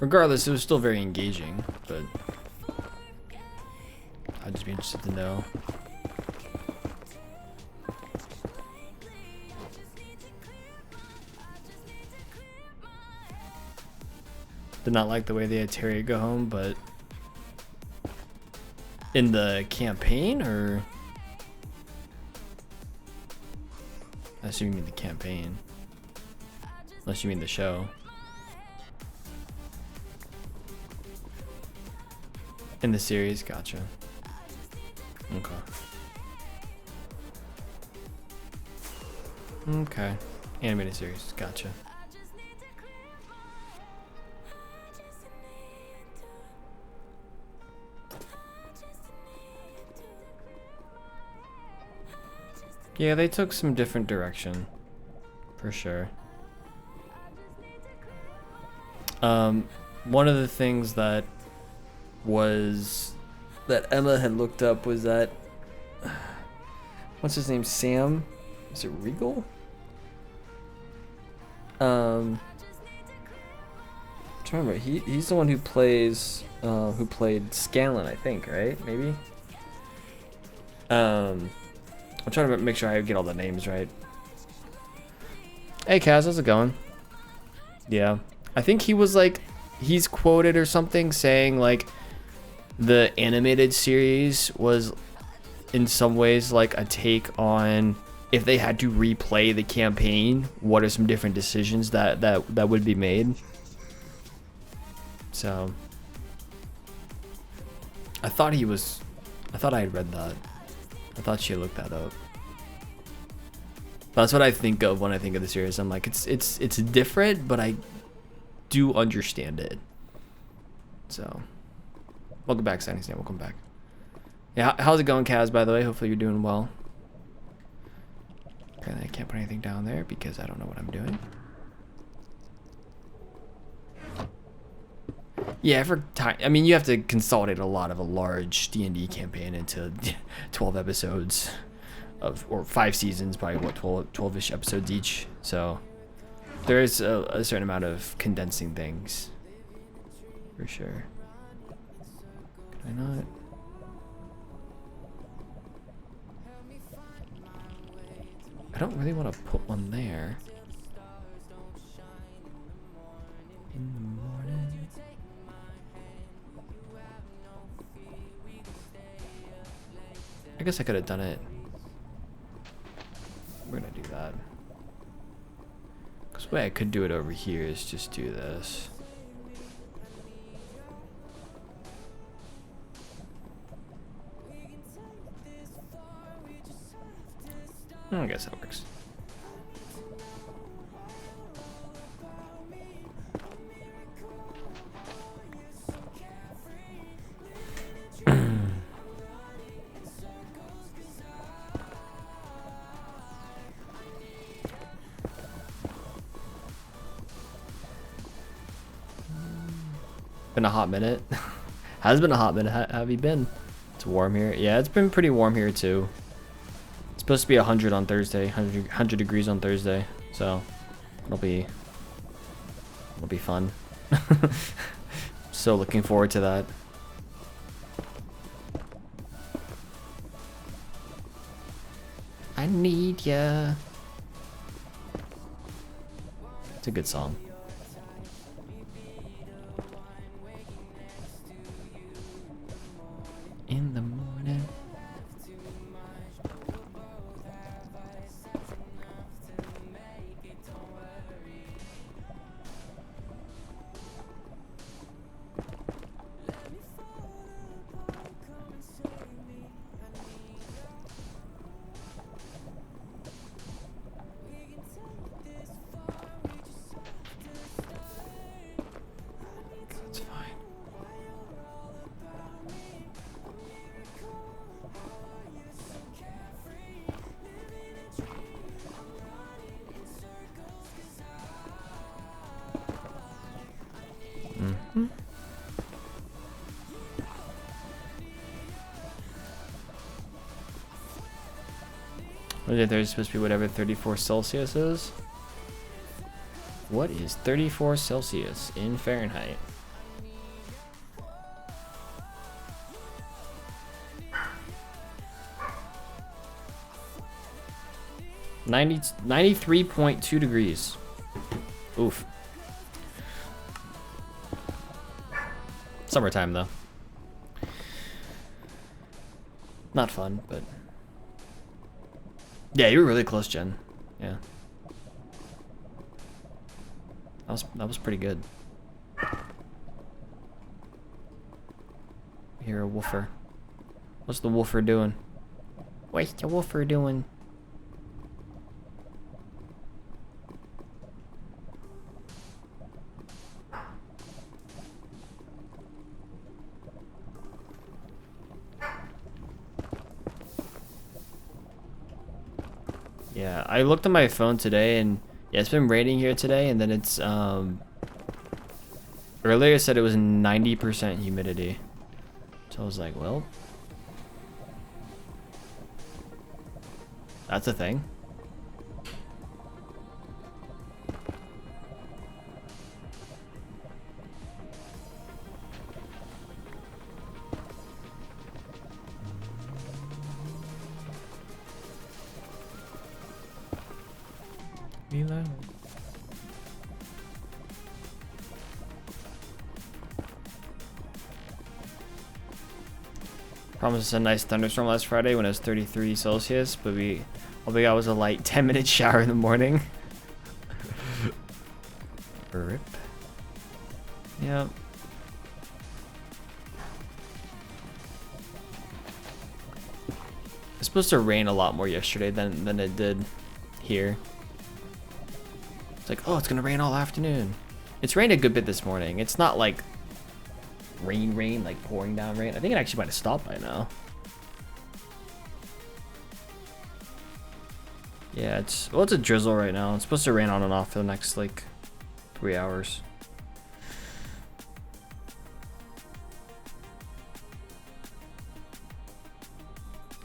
regardless, it was still very engaging, but I'd just be interested to know. Did not like the way they had Terry go home, but in the campaign, or I assume you mean the campaign, unless you mean the show. In the series, gotcha. Okay. Okay. Animated series, gotcha. Yeah, they took some different direction, for sure. One of the things that Emma had looked up was that, what's his name, Sam? Is it Regal? I'm trying to remember. He's the one who plays who played Scanlan, I think, right? Maybe. I'm trying to make sure I get all the names right. Hey Kaz, how's it going? Yeah, I think he was like, he's quoted or something saying like the animated series was in some ways like a take on if they had to replay the campaign, what are some different decisions that would be made. So I thought I had read that. I thought she looked that up. That's what I think of when I think of the series. I'm like, it's different, but I do understand it. So welcome back, Sandy Stan. Welcome back. Yeah, how's it going, Kaz, by the way? Hopefully you're doing well. Apparently I can't put anything down there because I don't know what I'm doing. Yeah, for time, I mean, you have to consolidate a lot of a large D&D campaign into 12 episodes or 5 seasons, probably what, 12-ish episodes each. So there is a certain amount of condensing things, for sure. Can I not? I don't really want to put one there. In the morning. I guess I could have done it. We're gonna do that. Because the way I could do it over here is just do this. I guess that works. Been a hot minute. Has been a hot minute. How have you been? It's warm here. Yeah, it's been pretty warm here too. It's supposed to be 100 on Thursday. 100 degrees on Thursday. So it'll be fun. So looking forward to that. I need ya. It's a good song. In the morning. That's fine. Mm-hmm. What is it? There's supposed to be whatever 34 Celsius is. What is 34 Celsius in Fahrenheit? Ninety 93.2 degrees. Oof. Summertime though. Not fun, but yeah, you were really close, Jen. Yeah. That was pretty good. Hear a woofer. What's the woofer doing? What's the woofer doing? Yeah, I looked at my phone today and yeah, it's been raining here today, and then it's earlier it said it was 90% humidity. So I was like, well, that's a thing. Milo. Promised us a nice thunderstorm last Friday when it was 33 Celsius, but all we got was a light 10-minute shower in the morning. Rip. Yep. It's supposed to rain a lot more yesterday than it did here. It's like, oh, it's gonna rain all afternoon. It's rained a good bit this morning. It's not like rain, like pouring down rain. I think it actually might have stopped by now. Yeah, it's a drizzle right now. It's supposed to rain on and off for the next like 3 hours.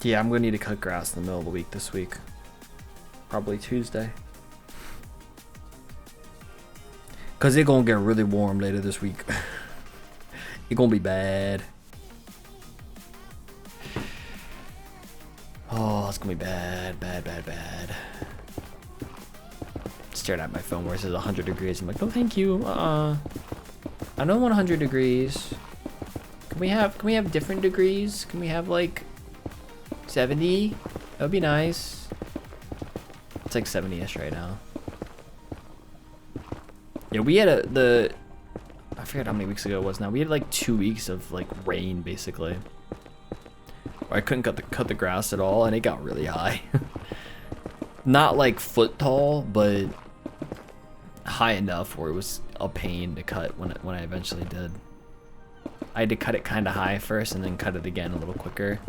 Yeah, I'm gonna need to cut grass in the middle of the week this week. Probably Tuesday. Cause it's gonna get really warm later this week. It's gonna be bad. Oh, it's gonna be bad. staring at my phone where it says 100 degrees. I'm like, no, thank you. I don't want 100 degrees. Can we have different degrees? Can we have like 70? That would be nice. It's like 70-ish right now. Yeah, we had I forget how many weeks ago it was now. We had like 2 weeks of like rain basically. Where I couldn't cut the grass at all and it got really high. Not like foot tall, but high enough where it was a pain to cut when I eventually did. I had to cut it kind of high first and then cut it again a little quicker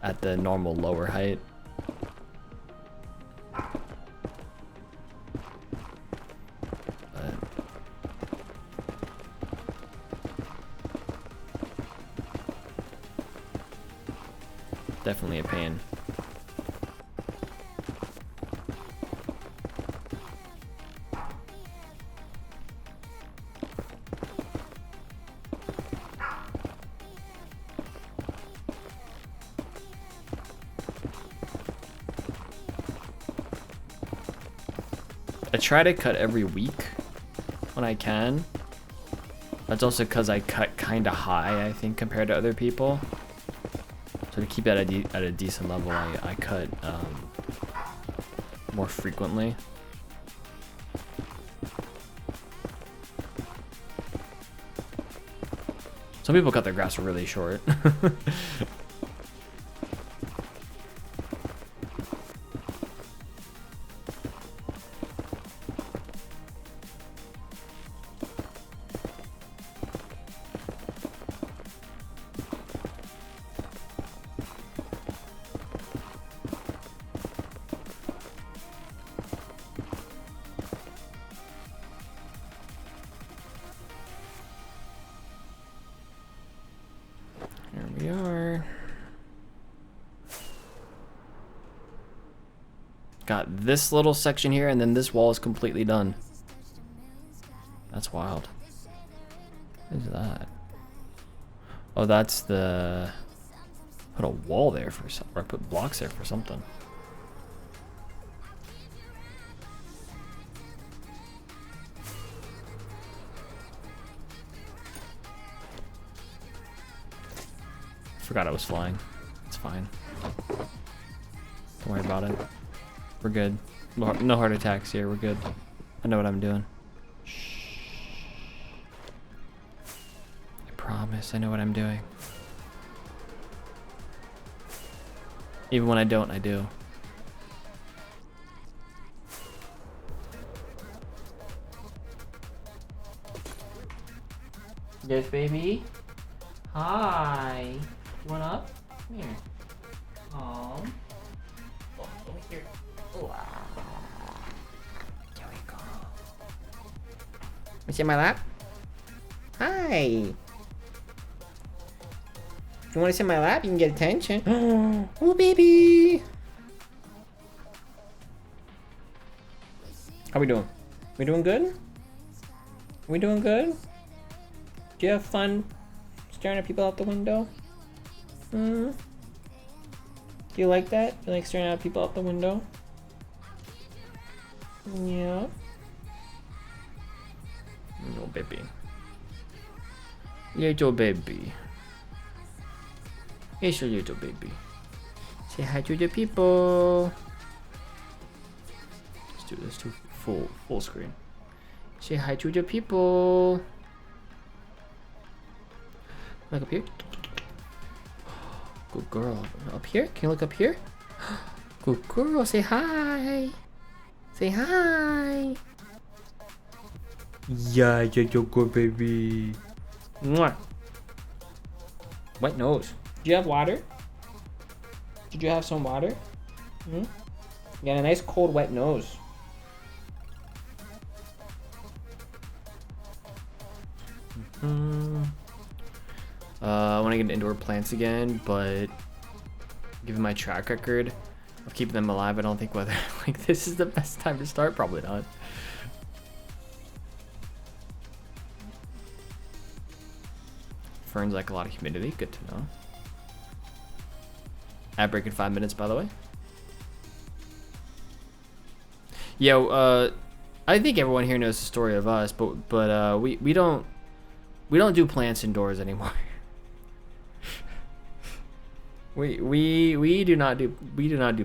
at the normal lower height. But definitely a pain. I try to cut every week when I can. That's also because I cut kind of high, I think, compared to other people. So to keep it at a decent level, I cut more frequently. Some people cut their grass really short. Here we are. Got this little section here, and then this wall is completely done. That's wild. What is that? Oh, that's the... Put a wall there for something, or I put blocks there for something. Forgot I was flying. It's fine. Don't worry about it. We're good. No heart attacks here. We're good. I know what I'm doing. Shh. I promise I know what I'm doing. Even when I don't, I do. Yes, baby. Hi. You want up? Come here. Oh, over here. Wow. There we go. You sit in my lap? Hi. If you want to sit in my lap, you can get attention. Oh, baby. How we doing? We doing good? We doing good? Do you have fun staring at people out the window? Do you like that? You like staring at people out the window? Yeah. Little baby. Little baby. It's a little baby. Say hi to the people. Let's do this to full screen. Say hi to the people. Look up here. Good girl. Up here? Can you look up here? Good girl. Say hi. Say hi. Yeah, you're good, baby. Mwah. Wet nose. Do you have water? Did you have some water? You got a nice cold wet nose. I want to get indoor plants again, but given my track record of keeping them alive, I don't think whether like this is the best time to start. Probably not. Ferns like a lot of humidity. Good to know. Ad break in 5 minutes, by the way. Yo, I think everyone here knows the story of us, but we don't do plants indoors anymore. we do not do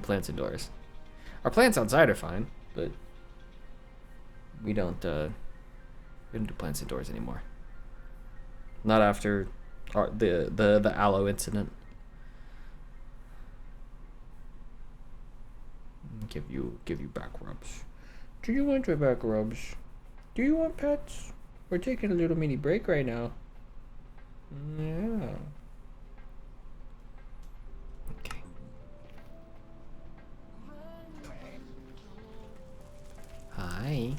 plants indoors. Our plants outside are fine, but we don't do plants indoors anymore. Not after the aloe incident. Give you back rubs. Do you want your back rubs? Do you want pets? We're taking a little mini break right now. Yeah. Okay. Hi.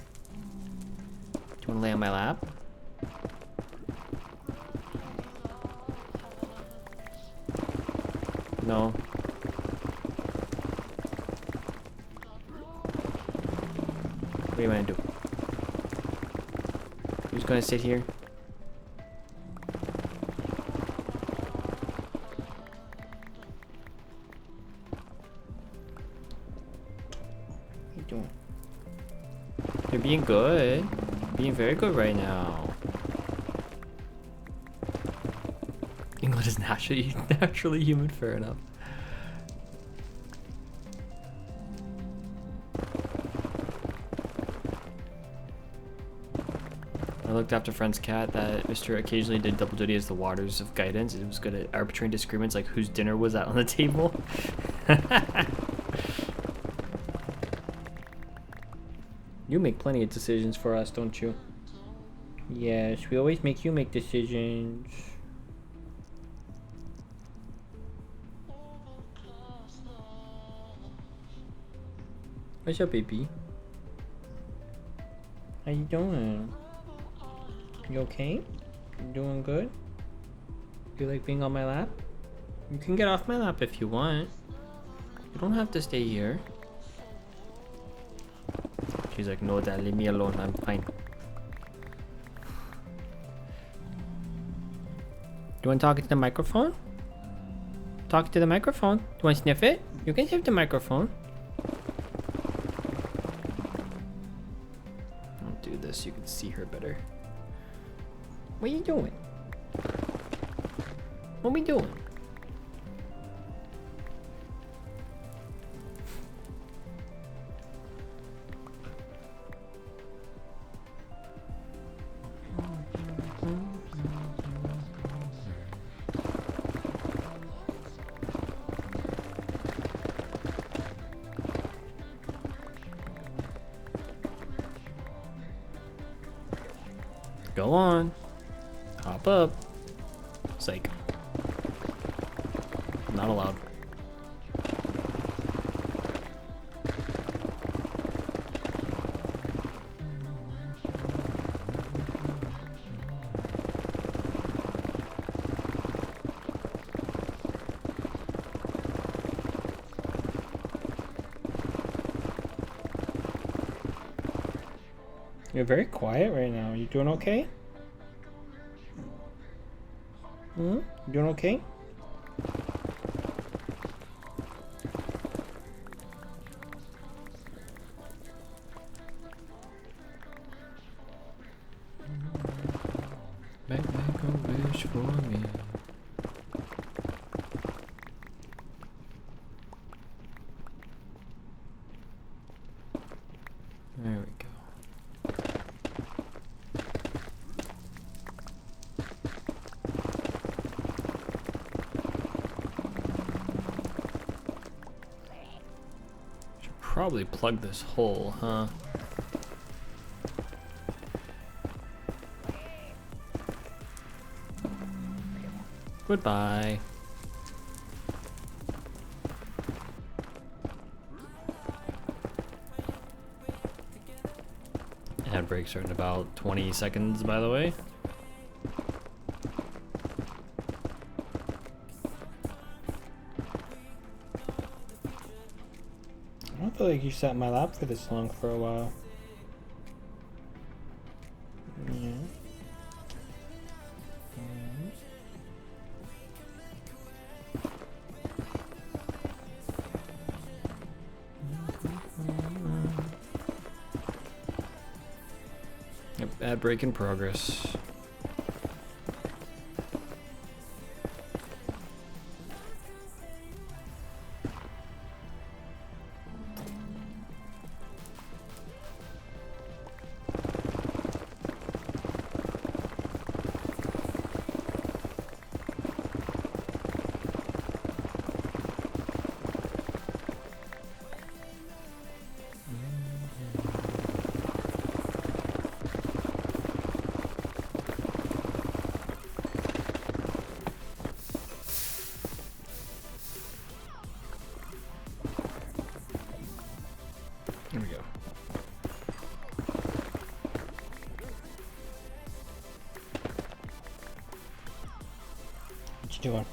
Do you want to lay on my lap? No. What do you want to do? Who's gonna sit here? What are you doing? You're being good. Being very good right now. England is naturally humid, fair enough. I looked after friend's cat that Mr. occasionally did double duty as the waters of guidance. It was good at arbitrary disagreements like whose dinner was that on the table. You make plenty of decisions for us, don't you? Yes, we always make you make decisions. What's up, baby? How you doing? You okay? You doing good? You like being on my lap? You can get off my lap if you want. You don't have to stay here. She's like, no, Dad, leave me alone. I'm fine. Do you want to talk to the microphone? Talk to the microphone. Do you want to sniff it? You can sniff the microphone. I'll do this so you can see her better. What are you doing? What are we doing? Go on. Hop up. Psych. Not allowed. You're very quiet right now. You doing okay? You doing okay? Make a wish for me. There we go. Probably plug this hole, huh? Goodbye. Ad break starting in about 20 seconds, by the way. I don't feel like you sat in my lap for this long for a while. Yeah. Ad break in progress. Here we go. What you doing?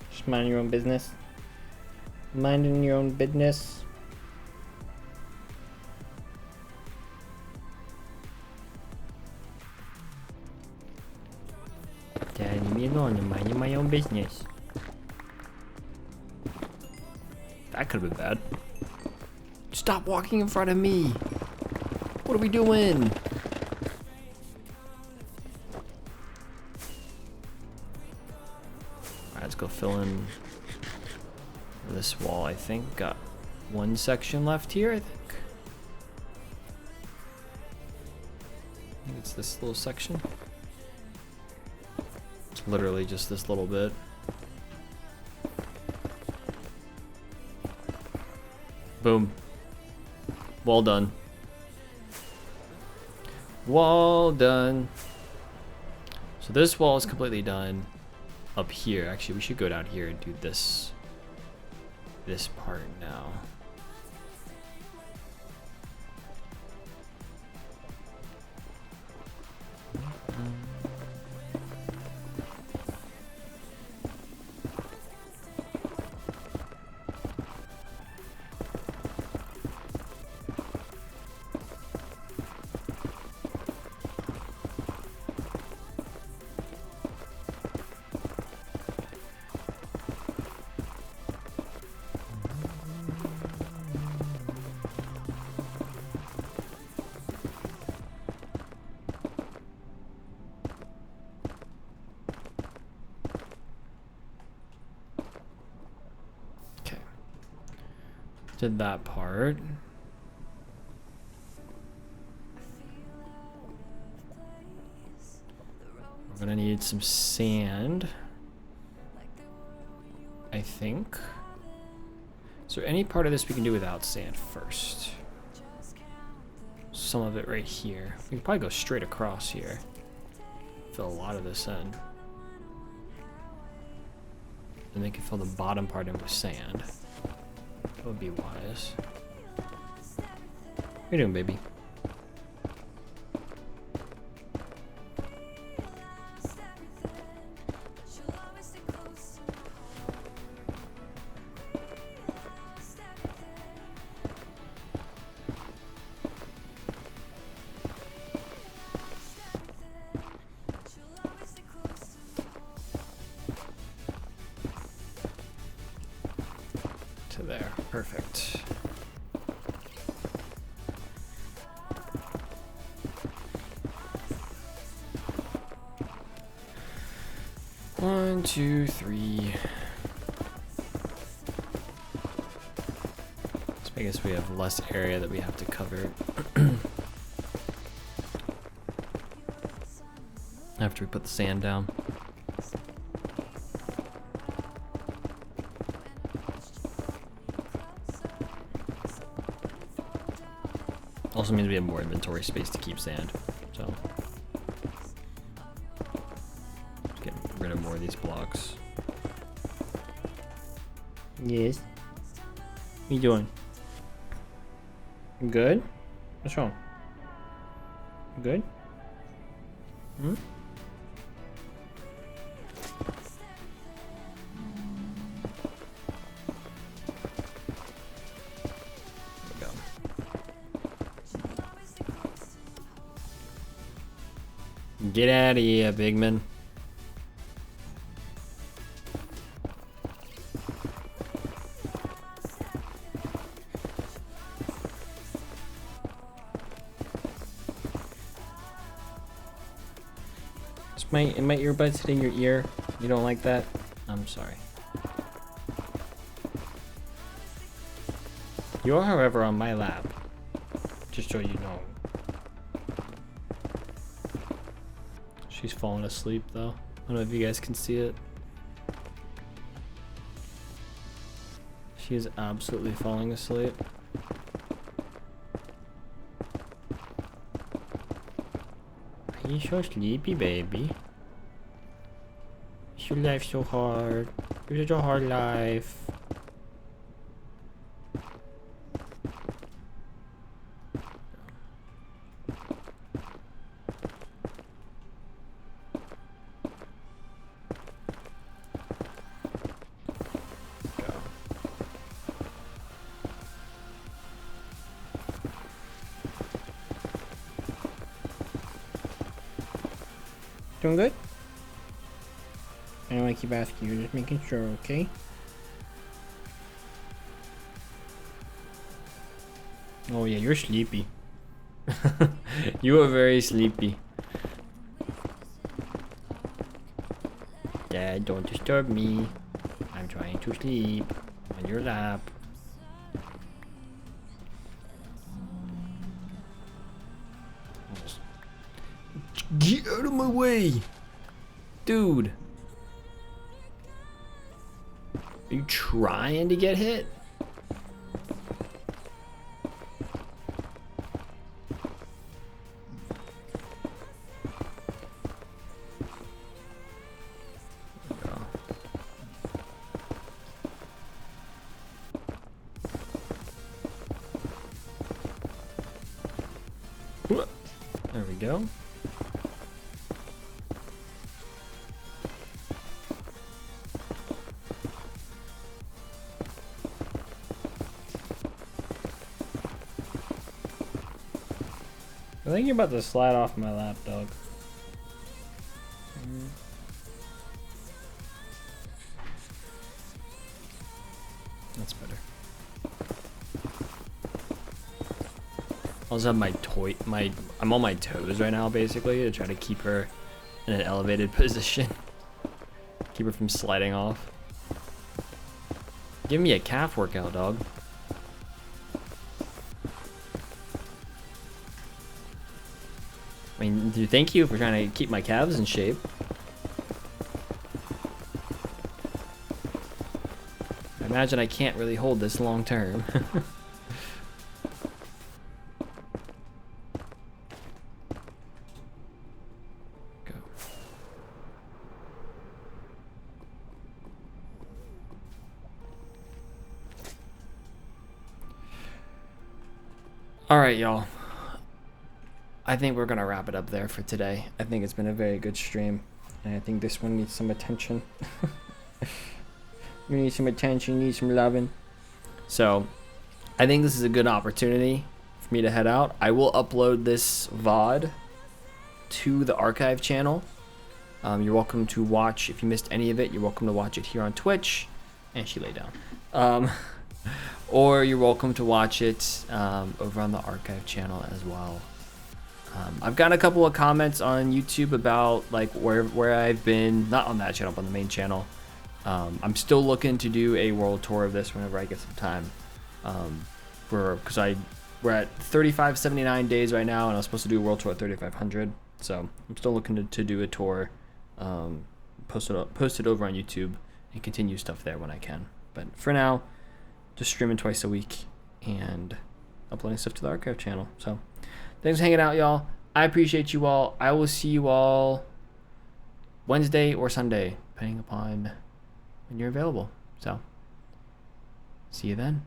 Just minding your own business. Minding your own business. Daddy, me alone, I'm minding my own business. That could have been bad. Stop walking in front of me. What are we doing? Alright, let's go fill in this wall, I think. Got one section left here, I think. I think it's this little section. It's literally just this little bit. Boom. Wall done. Wall done. So this wall is completely done up here. Actually, we should go down here and do this part now. Did that part. We're gonna need some sand, I think. Is there any part of this we can do without sand first? Some of it right here. We can probably go straight across here. Fill a lot of this in. And then can fill the bottom part in with sand. That would be wise. What are you doing, baby? To there. Perfect. One, two, three. So I guess we have less area that we have to cover after we put the sand down. Also means we have more inventory space to keep sand, so let's get rid of more of these blocks. Yes. What you doing? You good? What's wrong? You good? Hmm? Get out of here, Bigman. my earbuds hitting your ear? You don't like that? I'm sorry. You are, however, on my lap. Just so you know. She's falling asleep though. I don't know if you guys can see it. She is absolutely falling asleep. Are you so sleepy, baby? Is your life so hard? Is it a hard life? Doing good? I know I keep asking you, just making sure, okay? Oh yeah, you're sleepy. You are very sleepy. Dad, don't disturb me. I'm trying to sleep on your lap. Get out of my way! Dude! Are you trying to get hit? There we go. I think you're about to slide off my lap, dog. That's better. I also have I'm on my toes right now, basically, to try to keep her in an elevated position. Keep her from sliding off. Give me a calf workout, dog. I mean, thank you for trying to keep my calves in shape. I imagine I can't really hold this long term. Go. All right, y'all. I think we're gonna wrap it up there for today. I think it's been a very good stream, and I think this one needs some attention. You need some attention, you need some loving. So, I think this is a good opportunity for me to head out. I will upload this VOD to the archive channel. You're welcome to watch, if you missed any of it, you're welcome to watch it here on Twitch. And she lay down. Or you're welcome to watch it over on the archive channel as well. I've gotten a couple of comments on YouTube about like where I've been, not on that channel, but on the main channel. I'm still looking to do a world tour of this whenever I get some time. Because we're at 3579 days right now, and I was supposed to do a world tour at 3500. So I'm still looking to do a tour, post it over on YouTube, and continue stuff there when I can. But for now, just streaming twice a week and uploading stuff to the archive channel. So thanks for hanging out, y'all. I appreciate you all. I will see you all Wednesday or Sunday, depending upon when you're available. So, see you then.